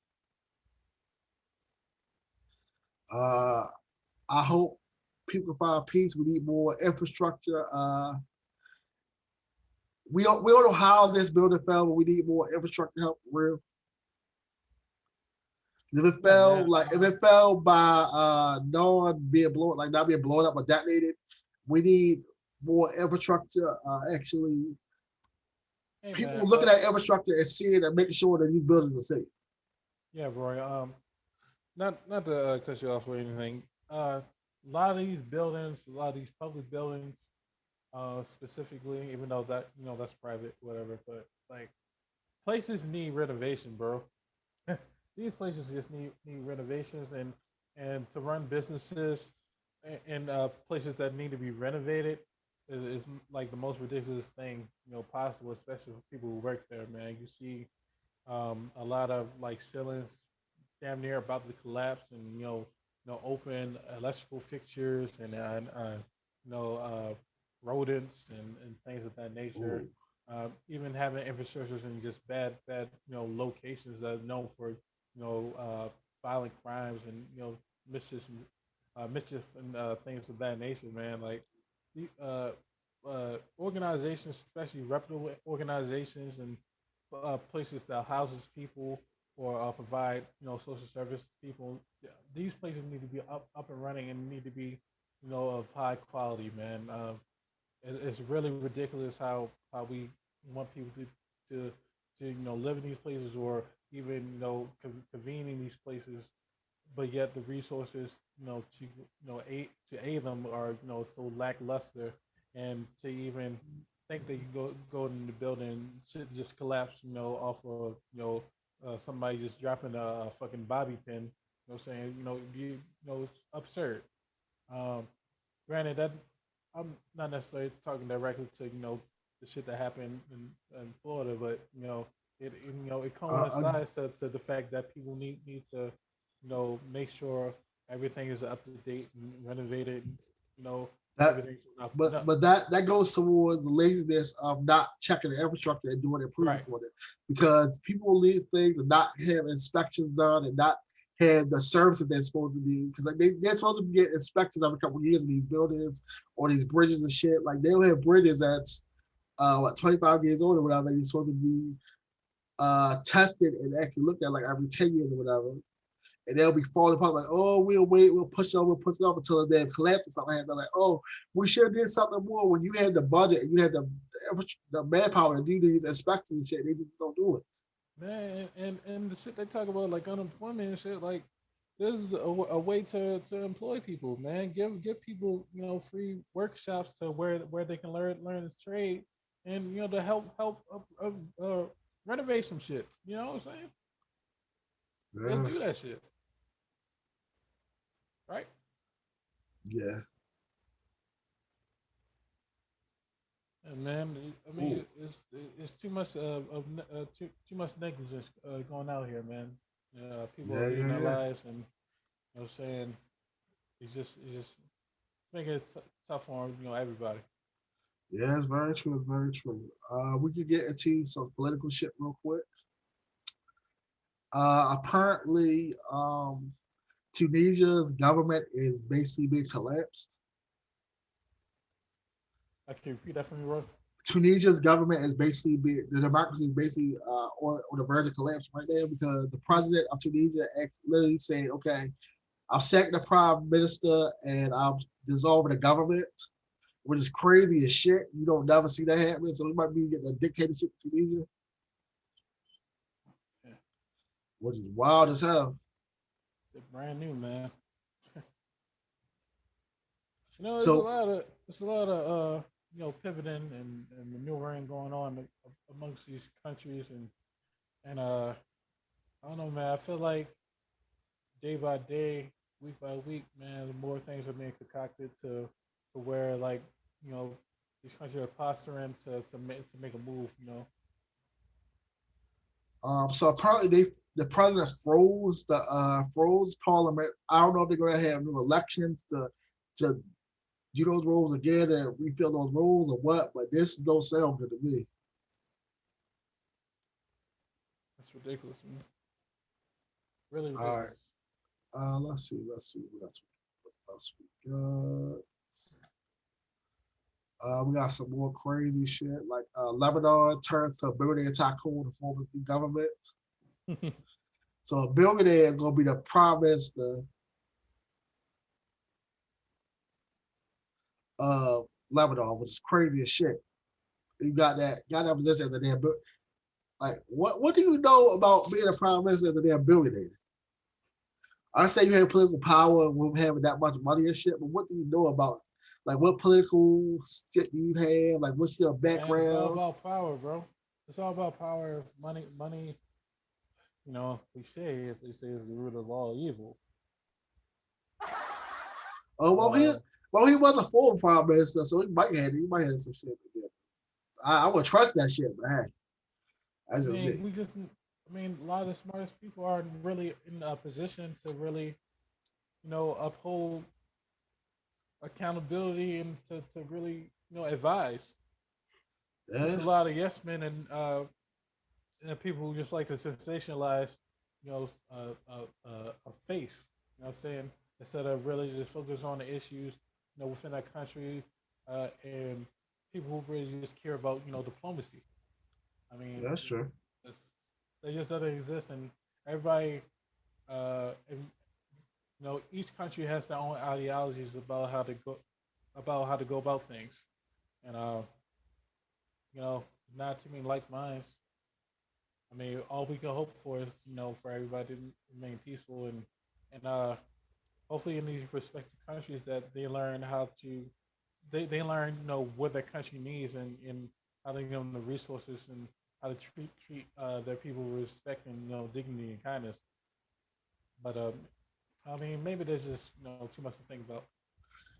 Uh, I hope people find peace. We need more infrastructure. We don't know how this building fell, but we need more infrastructure help. Real. If it Yeah, man. fell if it fell by no one being blown like not being blown up or detonated, we need more infrastructure. Actually, Hey, people man. looking at infrastructure and seeing and making sure that these buildings are safe. Yeah, Roy. Not to cut you off or anything. A lot of these buildings, a lot of these public buildings, specifically, even though that that's private, whatever. But like places need renovation, bro. These places just need renovations and to run businesses in places that need to be renovated is like the most ridiculous thing possible, especially for people who work there. Man, you see a lot of like ceilings damn near about to collapse, and open electrical fixtures and rodents and things of that nature. Ooh. Even having infrastructures in just bad locations that are known for violent crimes and mischief mischief and things of that nature, man. Like the organizations, especially reputable organizations and places that houses people or provide social service to people. Yeah, these places need to be up and running and need to be of high quality, man. It's really ridiculous how we want people to live in these places or even convene in these places, but yet the resources to aid them are so lackluster, and to even think that you go in the building shit just collapse off of somebody just dropping a fucking bobby pin. What I'm saying, it's absurd. Um, Granted, that I'm not necessarily talking directly to the shit that happened in Florida, but it Uh, uh, coincides to the fact that people need to make sure everything is up to date and renovated. You know that Everything's not but no, but that goes towards the laziness of not checking the infrastructure and doing right. improvements on it, because people leave things and not have inspections done and not have the services they're supposed to do, because like they're supposed to get inspections every couple of years in these buildings or these bridges and shit. Like they don't have bridges that's 25 years old or whatever. You're supposed to be tested and actually looked at like every 10 years or whatever, and they'll be falling apart like, oh, we'll wait, we'll push it off until the damn collapse or something. They're like, oh, we should have did something more when you had the budget and you had the manpower to do these inspections and shit. They just don't do it. Man, and the shit they talk about like unemployment and shit, like this is a way to employ people, man. Give people free workshops to where they can learn this trade, and to help renovate some shit. You know what I'm saying? Just Yeah, do that shit, right? yeah. And man, I Ooh, mean, it's too much of too much negligence going out here, man. People are yeah, losing yeah, their yeah. lives, and saying it's just making it tough on everybody. Yeah, it's very true. It's very true. We could get into some political shit real quick. Apparently, Tunisia's government is basically being collapsed. I can repeat that for me, bro. Tunisia's government is basically the democracy is basically on the verge of collapse right now, because the president of Tunisia literally saying, "Okay, I'll sack the prime minister and I'm dissolving the government," which is crazy as shit. You don't never see that happening. So we might be getting a dictatorship in Tunisia, Yeah, which is wild as hell. it's brand new, man. There's a So lot of pivoting and maneuvering going on amongst these countries, and I don't know, man. I feel like day by day, week by week, man, the more things are being concocted to where like you know these countries are posturing to make a move. so apparently the president froze parliament. I don't know if they're gonna have new elections to do those roles again and refill those roles or what, but this don't sound good to me. It's ridiculous, man. Really All right. ridiculous. Let's see what else we got. We got some more crazy shit like Lebanon turns to a billionaire tycoon to form a new government. So a billionaire is gonna be the prime minister of Lebanon, which is crazy as shit. You got that position as a damn like what do you know about being a prime minister as a damn billionaire? I say you have political power with having that much money and shit, but what do you know about like what political shit do you have? Like what's your Man, it's all background? about power, bro. It's all about power, money. Money. You know, we say if they say is the root of all evil. Oh But well he was a former prime minister, so he might have some shit. I would trust that shit, but hey, I that's just me. mean, we just. I mean, a lot of the smartest people aren't really in a position to really, uphold accountability and to really, advise. It's Yeah, a lot of yes men and people who just like to sensationalize, a face. You know what I'm saying? Instead of really just focus on the issues, within that country, and people who really just care about, diplomacy. I mean, that's true. it's, they just doesn't exist, and everybody, and, each country has their own ideologies about how to go about things, and you know, not too many like minds. I mean, all we can hope for is, for everybody to remain peaceful and hopefully in these respective countries that they learn how to they learn, what their country needs and how to give them the resources and how to treat their people with respect and, dignity and kindness. But I mean, maybe there's just, too much to think about.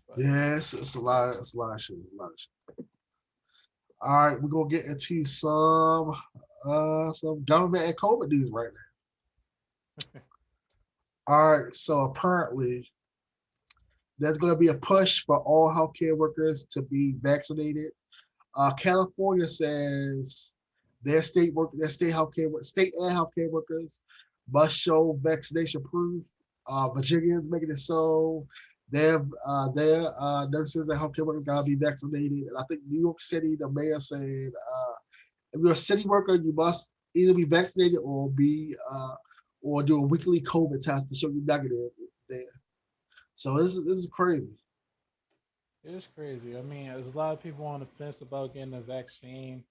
But Yeah, it's a lot of shit. A lot of shit. All right, we're gonna get into some government and COVID news right now. All right, so apparently there's gonna be a push for all healthcare workers to be vaccinated. California says their state and healthcare workers must show vaccination proof. Virginia is making it so their nurses and healthcare workers gotta be vaccinated. And I think New York City, the mayor said, if you're a city worker, you must either be vaccinated or do a weekly COVID test to show you negative there. So this is crazy. it's crazy. I mean, there's a lot of people on the fence about getting the vaccine.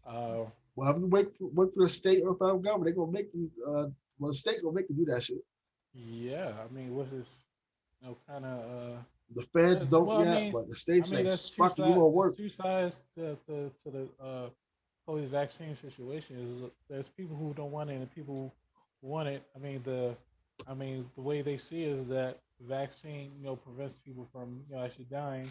Uh, Well, if you wait for the state or federal government, they're gonna make you. Well, the state gonna make you do that shit. yeah, I mean, what's this? Kind of. The feds That's, don't well, I yet, mean, but the state I mean, says, "Fuck it, you gonna There's work." two sides to the COVID vaccine situation. There's people who don't want it and people who want it. I mean, the way they see it is that vaccine, prevents people from, actually dying.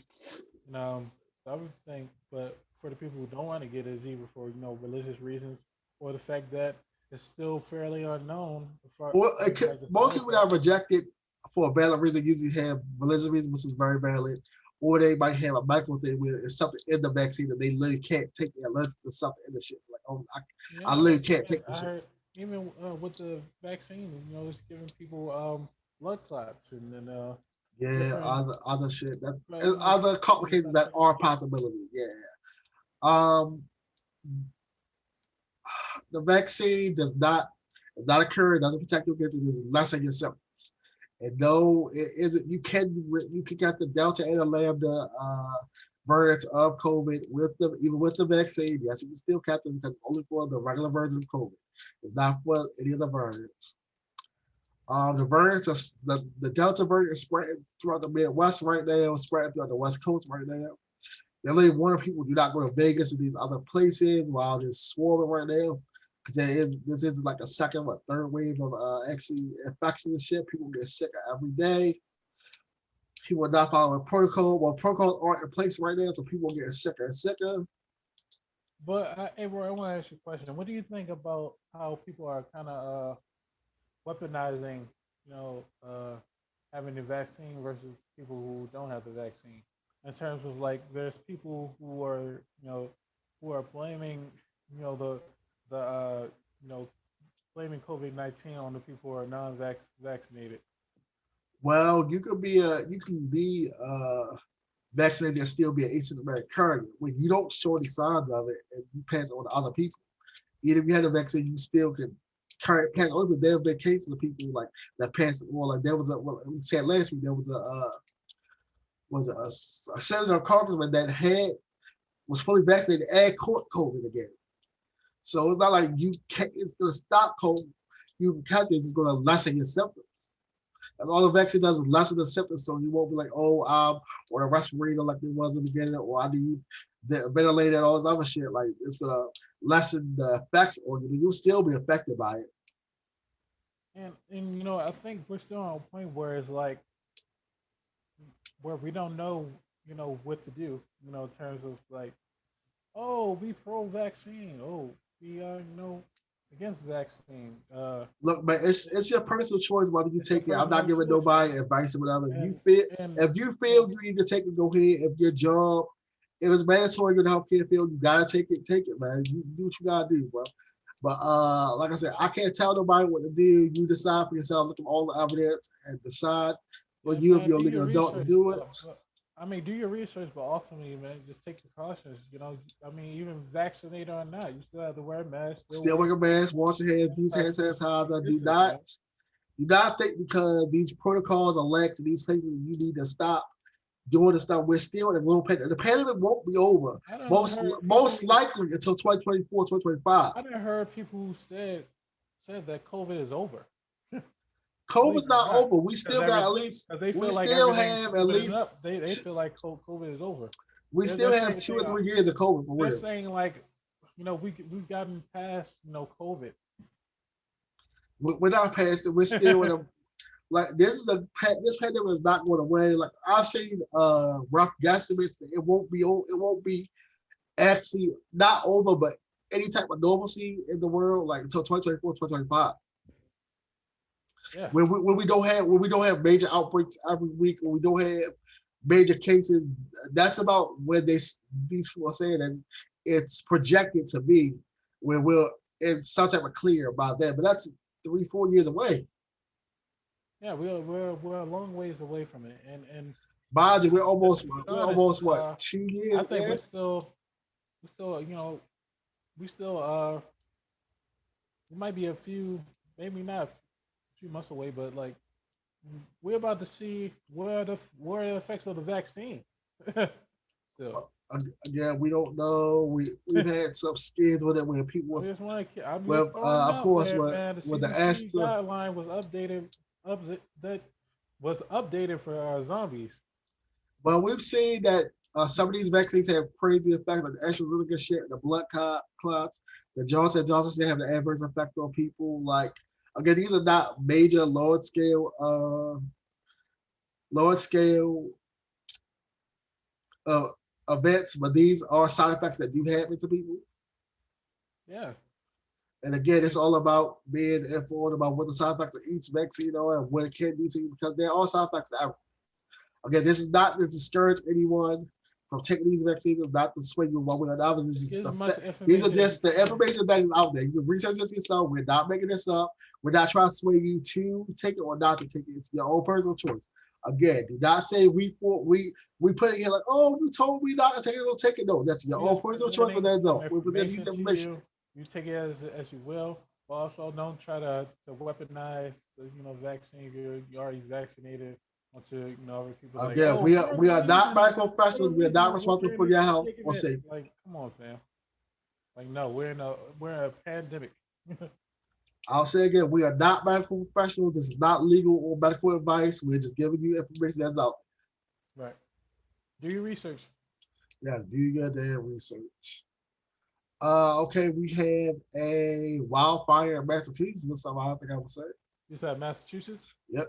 And the other thing, but for the people who don't want to get it, is either for, religious reasons or the fact that it's still fairly unknown Well, as far as like the most side people that effects. are rejected for a valid reason usually have religious reasons, which is very valid, or they might have a medical thing where it's something in the vaccine that they literally can't take. They're allergic to something in the shit. Like, oh, I Yeah, literally can't even take this I shit. heard even with the vaccine, it's giving people blood clots and Yeah, different other shit. That other different complications side that effects. are possibilities. Yeah. Um, the vaccine does not occur. It doesn't protect you against it. It's lessen your symptoms. And no, it isn't. You can get the Delta and the Lambda variants of COVID with them, even with the vaccine. Yes, you can still catch them because it's only for the regular version of COVID. It's not for any of the variants. The variants are the Delta variant is spreading throughout the Midwest right now, spreading throughout the West Coast right now. They're letting warning people do not go to Vegas and these other places while it's swarming right now. Because this is like a second or third wave of actually infection and shit. People get sicker every day. People are not following protocol. Well, protocols aren't in place right now, so people are getting sicker and sicker. But hey, Roy, I want to ask you a question. What do you think about how people are kind of weaponizing, you know, uh, having the vaccine versus people who don't have the vaccine? In terms of like, there's people who are blaming, the the you know blaming COVID-19 on the people who are non-vaccinated. Well, you can be vaccinated and still be an asymptomatic carrier when you don't show any signs of it and you pass it on to other people. Even if you had a vaccine, you still can carry pass on. But there have been cases of people like that passed it on. Like there was a well, we said last week there was a senator or congressman that had was fully vaccinated and caught COVID again. So it's not like you can't. It's gonna stop COVID. You can't. It's going to lessen your symptoms. And all the vaccine does is lessen the symptoms, so you won't be like, oh, or a respirator like it was in the beginning, or I need the ventilator and all this other shit. Like it's gonna lessen the effects on you, but you'll still be affected by it. And I think we're still on a point where it's like where we don't know, what to do, in terms of like, oh, we pro vaccine, oh, we are, against vaccine. Look, man, it's your personal choice whether you It's your take it. I'm not personal giving choice, nobody advice or whatever. and and If you you know, feel you need to take it, go ahead. If your job, if it's mandatory in the healthcare field, you gotta take it, man. You do what you gotta do, bro. But like I said, I can't tell nobody what to do. You decide for yourself, look at all the evidence, and decide for yeah, you if man, you're a do your legal adult to research. do it. I mean, do your research, but ultimately, man, just take precautions. I mean, even vaccinated or not, you still have to wear a mask, still Still wear wear a mask, wash your hands, use hand social sanitizer. distance, man. Do not think because these protocols are lax to these places you need to stop doing the stuff. We're still in a little pandemic. The pandemic won't be over. I done heard Most people. likely until 2024, 2025. I done heard people who said that COVID is over. Believe COVID's it or not not, over. We because still got at least they we feel like still everything's have at opening least up. They feel like COVID is over. we They're still they're have saying two or 3 years of COVID for they're real. saying like we've gotten past COVID. We're not past it. We're still in a like this pandemic is not going away. Like I've seen rough guesstimates that it won't be actually not over, but any type of normalcy in the world like until 2024, 2025. Yeah, When we don't have major outbreaks every week, when we don't have major cases, that's about when these people are saying that it's projected to be where we're in some type of clear about that. But that's 3, 4 years away. yeah, we're a long ways away from it, and Mind you, to be we're honest, almost what 2 years I think in. we still we still we might be a few, maybe not a few months away, but like we're about to see where the effects of the vaccine. Still, Again, we don't know. We've had some skins with it where people was I'm just well, throwing it of out course, there, man. The with the CDC Astra. guideline was updated, up, that was updated for zombies. But we've seen that some of these vaccines have crazy effects, like the AstraZeneca shit, the blood clots. The Johnson shit have the adverse effect on people. Like again, these are not major large scale uh, events, but these are side effects that do happen to people. Yeah, And again, it's all about being informed about what the side effects of each vaccine are and what it can do to you because there are side effects to everything. Again, this is not to discourage anyone from taking these vaccines. It's not to sway you one way or another. This just is get as the much these are information as you just the can. information that is out there. You can research this yourself. We're not making this up. We're not trying to sway you to take it or not to take it. It's your own personal choice. Again, do not say we put it here like, oh, you told me not to take it, don't take it. No, that's your We own just personal choice when presenting that's some all. We're presenting information you to information. you. You take it as you will, but also don't try to weaponize the vaccine. You're already vaccinated. Want to other people like, Again, oh, for we a are not reason, medical for a professionals. We are not reason, responsible okay, for they your should health taking or it. safety. Like, come on, fam. Like, no, we're in a pandemic. I'll say again, we are not medical professionals. This is not legal or medical advice. We're just giving you information that's out Right. Do your research. there. Yes, do your damn research. Okay, we have a wildfire in Massachusetts. That's something I think I would say. You said Massachusetts. Yep,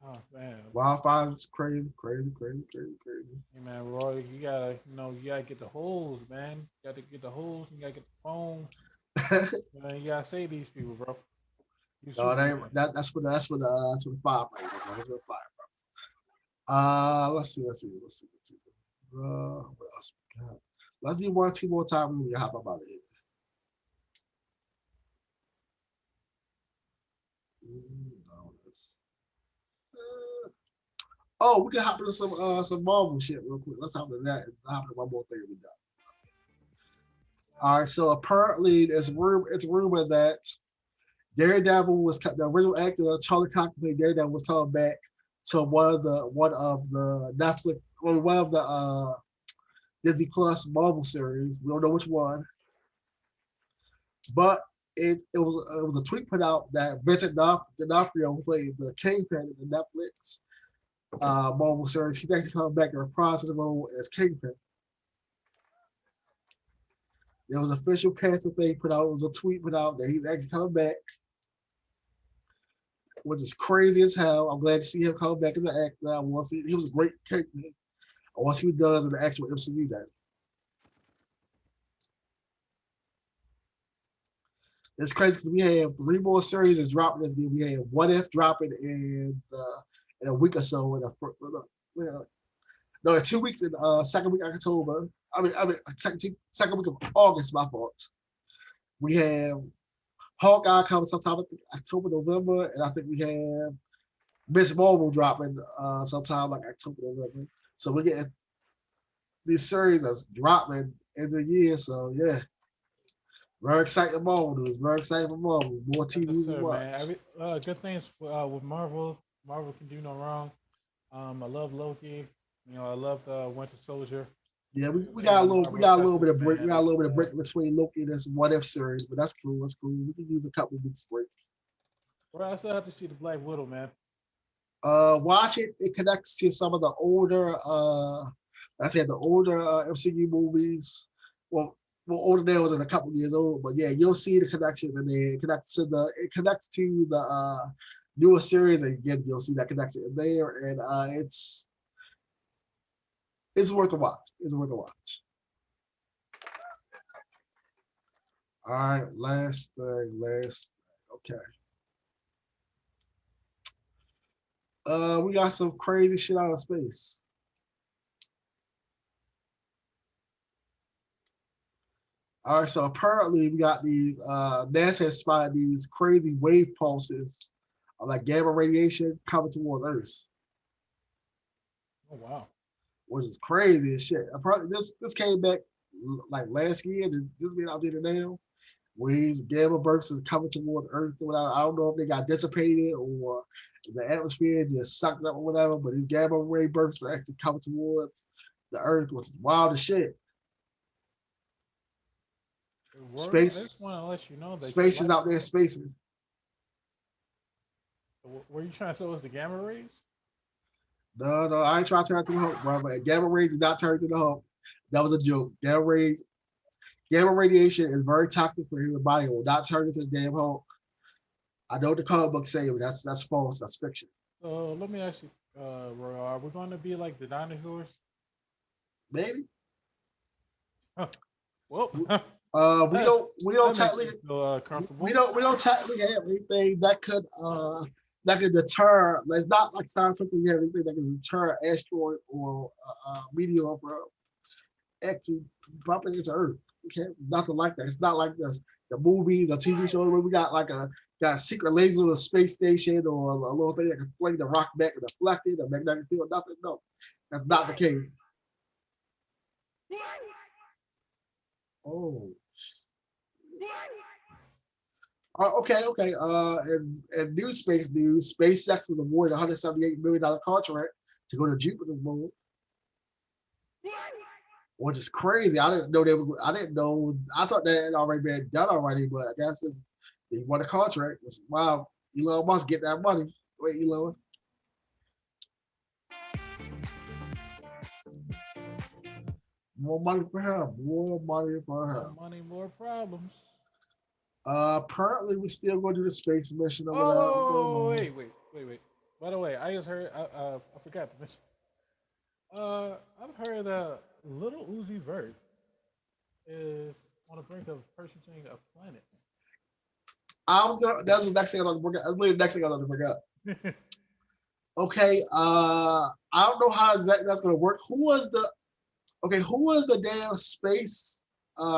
Oh man, wildfires crazy, crazy, crazy, crazy, crazy. hey man, Roy, you gotta get the holes, man. You gotta get the holes. You gotta get the phone. Man, you gotta save these people, bro. You No, Superman. that's for the firefighters. That's for the fire. Let's see. What else we got? 2 more times. We hop about it. Oh, we can hop into some Marvel shit real quick. Let's hop into that. And hop into one more thing we got. All right, so apparently it's rumor that Daredevil was the original actor Charlie Cox played Daredevil was coming back to one of the Netflix or one of the Disney Plus Marvel series. We don't know which one, but it was a tweet put out that Vincent D'Onofrio, who played the Kingpin in the Netflix Marvel series, he's actually coming back in a process role as Kingpin. There was an official casting thing put out. It was a tweet put out that he's actually coming back, which is crazy as hell. I'm glad to see him come back as an actor. I want to see he was a great character. I want to see what he does in the actual MCU then. It's crazy because we have three more series is dropping this year. We have What If dropping in a week or so. No, in 2 weeks in second week of October. I mean second week of August. My fault. We have Hawkeye coming sometime in October, November, and I think we have Miss Marvel dropping sometime like October, November. So we're getting these series that's dropping in the year. So yeah, very excited for Marvel news. Very excited for Marvel. More Yes, TVs to sir, watch. man. Good things with Marvel. Marvel can do no wrong. I love Loki. I love the Winter Soldier. Yeah, we Been got a a little we Marvel got a little bit Classics of break. We fan. got a It's little bit of break between Loki and this What If series, but that's cool. That's cool. We can use a couple of weeks break. well, I still have to see the Black Widow, man. Watch it. It connects to some of the older I said the older MCU movies. Well, older than was in a couple years old, but yeah, you'll see the connection, and then it connects to the newer series, and again, you'll see that connection in there, and it's worth a watch. It's worth a watch. All right, last thing, last. Okay, we got some crazy shit out of space. All right, so apparently we got these. NASA has spotted these crazy wave pulses, like gamma radiation coming towards Earth, Oh wow. which is crazy as shit. Apparently, this came back like last year. This being out there now. Waves gamma bursts is coming towards Earth. Whatever. I don't know if they got dissipated or the atmosphere just sucked up or whatever. But these gamma ray bursts are actually coming towards the Earth, which is wild as shit. Royal, I just Space, want to let you know that you space is like. out there spacing. Were you trying to say it was the gamma rays? No, no, I ain't trying to turn to the Hulk, bro. But gamma rays do not turn to the Hulk. That was a joke. Gamma radiation is very toxic for the human body. It will not turn into the damn Hulk. I know what the comic books say, but that's false. That's fiction. So let me ask you, Royal, are we going to be like the dinosaurs? Maybe. Well, We that don't that makes technically me feel comfortable. we don't technically have anything that could deter. It's not like science fiction. We have anything that can deter an asteroid or meteor from actually bumping into Earth. We can't nothing like that. It's not like the movies or TV shows where we got a secret laser on a space station or a little thing that can fling the rock back and deflect it or magnetic field. Nothing. No, that's not the case. Oh, okay, okay. And new space news, SpaceX was awarded $178 million contract to go to Jupiter's moon, which is crazy. I didn't know they were. I didn't know. I thought that had already been done already, but I guess they won a contract. Wow, Elon Musk get that money. Wait, Elon. More money for him. More money for More him. money, more problems. Apparently, we still going to do the space mission or whatever going Oh, on. wait. By the way, I just heard. I forgot to mention. I've heard that Little Uzi Vert is on the brink of purchasing a planet. I was gonna. That's the next thing I was going to bring up. That's literally the next thing I was going to bring up. Okay, I don't know how exactly that's gonna work. Who was the damn space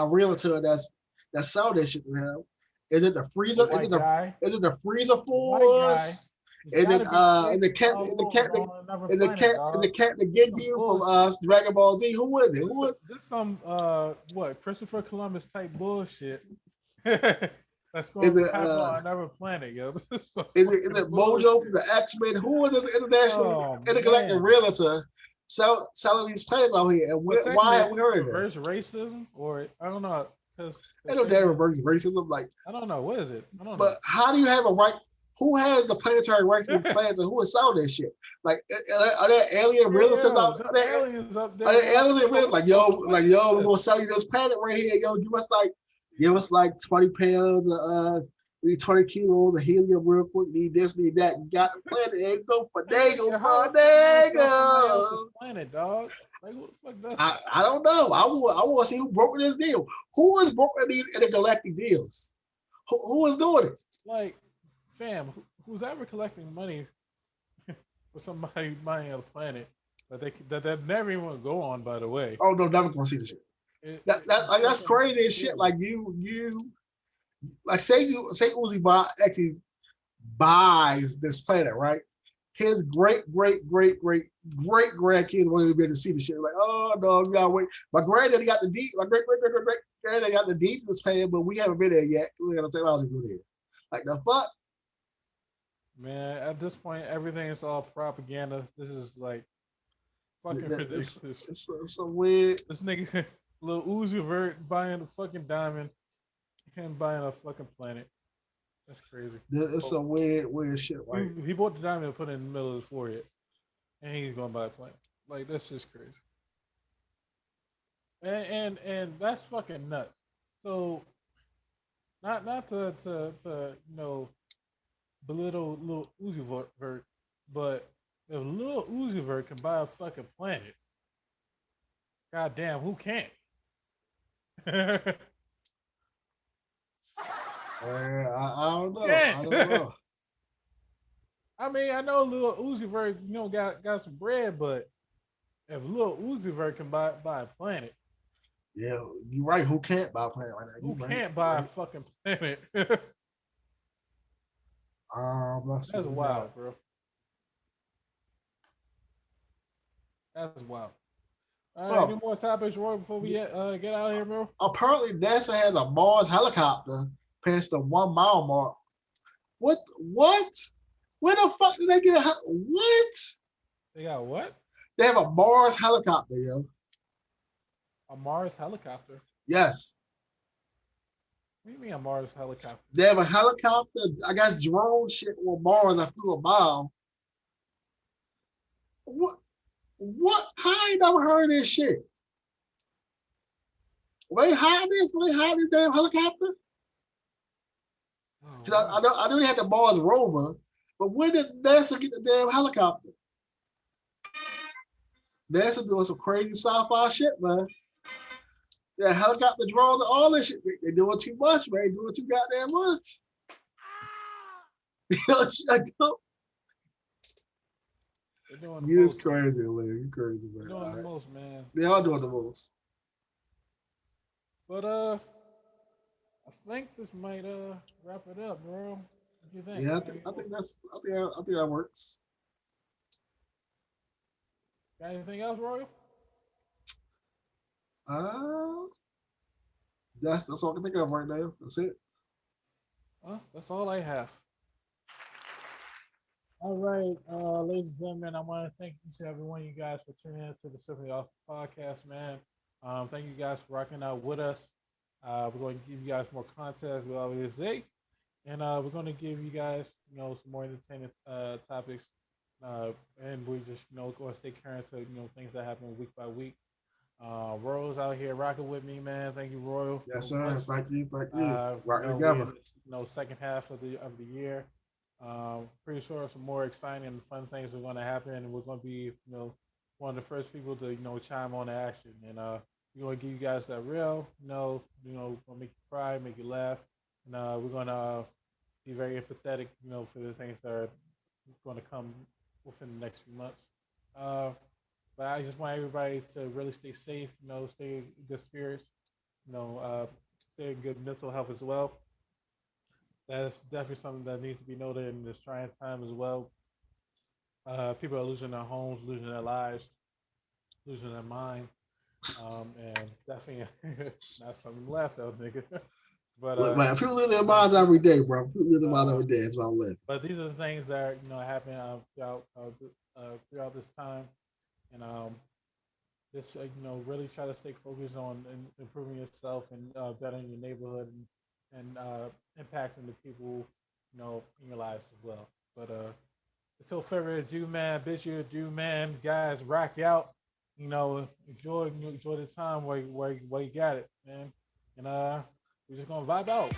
realtor that sold that shit to him? Is it the A freezer? white guy, Is it the freezer a white guy. force? There's got to be is space the cat on another is the planet, cat is the dog. cat the This some Ginyu from bullshit. Dragon Ball Z? Who is it? Who is This some what Christopher Columbus type bullshit. That's is going to it happen on another planet, yo. This is some is fucking it Mojo from bullshit. the X-Men? Who is this international Oh intergalactic man. realtor selling these planets out here? And But why technically, have is we this heard of them? reverse racism, or I don't know, because Ain't no they damn say reverse racism. Like, I don't know what is it. I don't but know. how do you have a right? Who has the planetary rights to these planets and who is selling this shit? Like, are there alien Yeah, realtors yo, out the there? aliens up Are there. They're there like, aliens in yo, realtors? what Like, the fuck is we're gonna this? sell you this planet right here. Yo, give us like 20 pounds of we need 20 kilos of helium real quick. Need this, need that. You got the planet. There you go. Nigga, Fandango, how the fuck you gonna sell somebody else's fandango. planet, dog? Like, what the fuck does that? I don't know. I want to see who broke this deal. Who is broken these intergalactic deals? Who is doing it? Like, fam, who's ever collecting money for somebody buying a planet that never even go on? By the way, Oh no, never gonna see this shit. it's That's fucking crazy as shit. crazy. Like you like say Uzi actually buys this planet, right? His great grandkids wanted to be able to see the shit. Like, oh no, you gotta wait. My granddaddy got the deed. My great granddaddy got the deed to this planet, but we haven't been there yet. We got the technology to go there. Like the fuck? Man, at this point, everything is all propaganda. This is like fucking ridiculous. It's a weird. This nigga, little Uzi Vert buying a fucking diamond, him buying a fucking planet. That's crazy. It's Oh, a weird shit. Right? he bought the diamond and put it in the middle of his forehead, and he's gonna buy a planet. Like that's just crazy. And that's fucking nuts. So not to belittle little Uzi Vert, but if little Uzi Vert can buy a fucking planet, goddamn, who can't? I don't Who know. I don't can't? know. I mean, I know little Uzi Vert, got some bread, but if little Uzi Vert can buy a planet, Yeah, you're right. Who can't buy a planet right now? who You right. can't You buy a right. fucking planet? Let's see. That's We got wild, bro. That's wild. All right, any well. more topics, Roy, before we get out of here, bro? Apparently, NASA has a Mars helicopter past the 1 mile mark. What? What? Where the fuck did they get a what? They got what? They have a Mars helicopter, yo. A Mars helicopter. Yes, What do you mean a Mars helicopter? they have a helicopter. I guess drone shit on Mars. I flew a mile. What? What? I ain't never heard of this shit. Where they hide this? Where they hide this damn helicopter? Oh Because man. I know they had the Mars rover, but where did NASA get the damn helicopter? NASA doing some crazy sci-fi shit, man. Yeah, helicopter drones and all this shit. They doing too much, man. They doing too goddamn much. They're doing the You is most, man. crazy, man. You crazy, They're man. doing All the right. most, man. They are doing the most. But I think this might wrap it up, bro. What do you think? Yeah, I think that works. Got anything else, Roy? Uh that's all I can think of right now. That's it. Well, that's all I have. All right, ladies and gentlemen, I want to thank each and every one of you guys for tuning in to the Simply Awesome podcast, man. Thank you guys for rocking out with us. We're going to give you guys more content as we always say, and we're going to give you guys, some more entertaining topics, uh, and we just, going to stay current to, things that happen week by week. Royal's out here rocking with me, man. Thank you, Royal, Yes, so much. sir. Thank you. Right We together. in this, second half of the year. Pretty sure some more exciting and fun things are going to happen, and we're going to be, one of the first people to, chime on the action, and we're going to give you guys that real, gonna make you cry, make you laugh, and we're going to be very empathetic, for the things that are going to come within the next few months. Uh, but I just want everybody to really stay safe, stay in good spirits, stay in good mental health as well. That's definitely something that needs to be noted in this trying time as well. People are losing their homes, losing their lives, losing their mind, and definitely not something less, nigga. But Look, man, people lose their you know, minds every day, bro. People lose their minds uh, every day. That's what I'm living. but these are the things that happen throughout this time, and just really try to stay focused on improving yourself and bettering your neighborhood and impacting the people in your lives as well. But until further ado, man, bitch you ado, man, guys, rock out. Enjoy the time while you got it, man, and we're just gonna vibe out.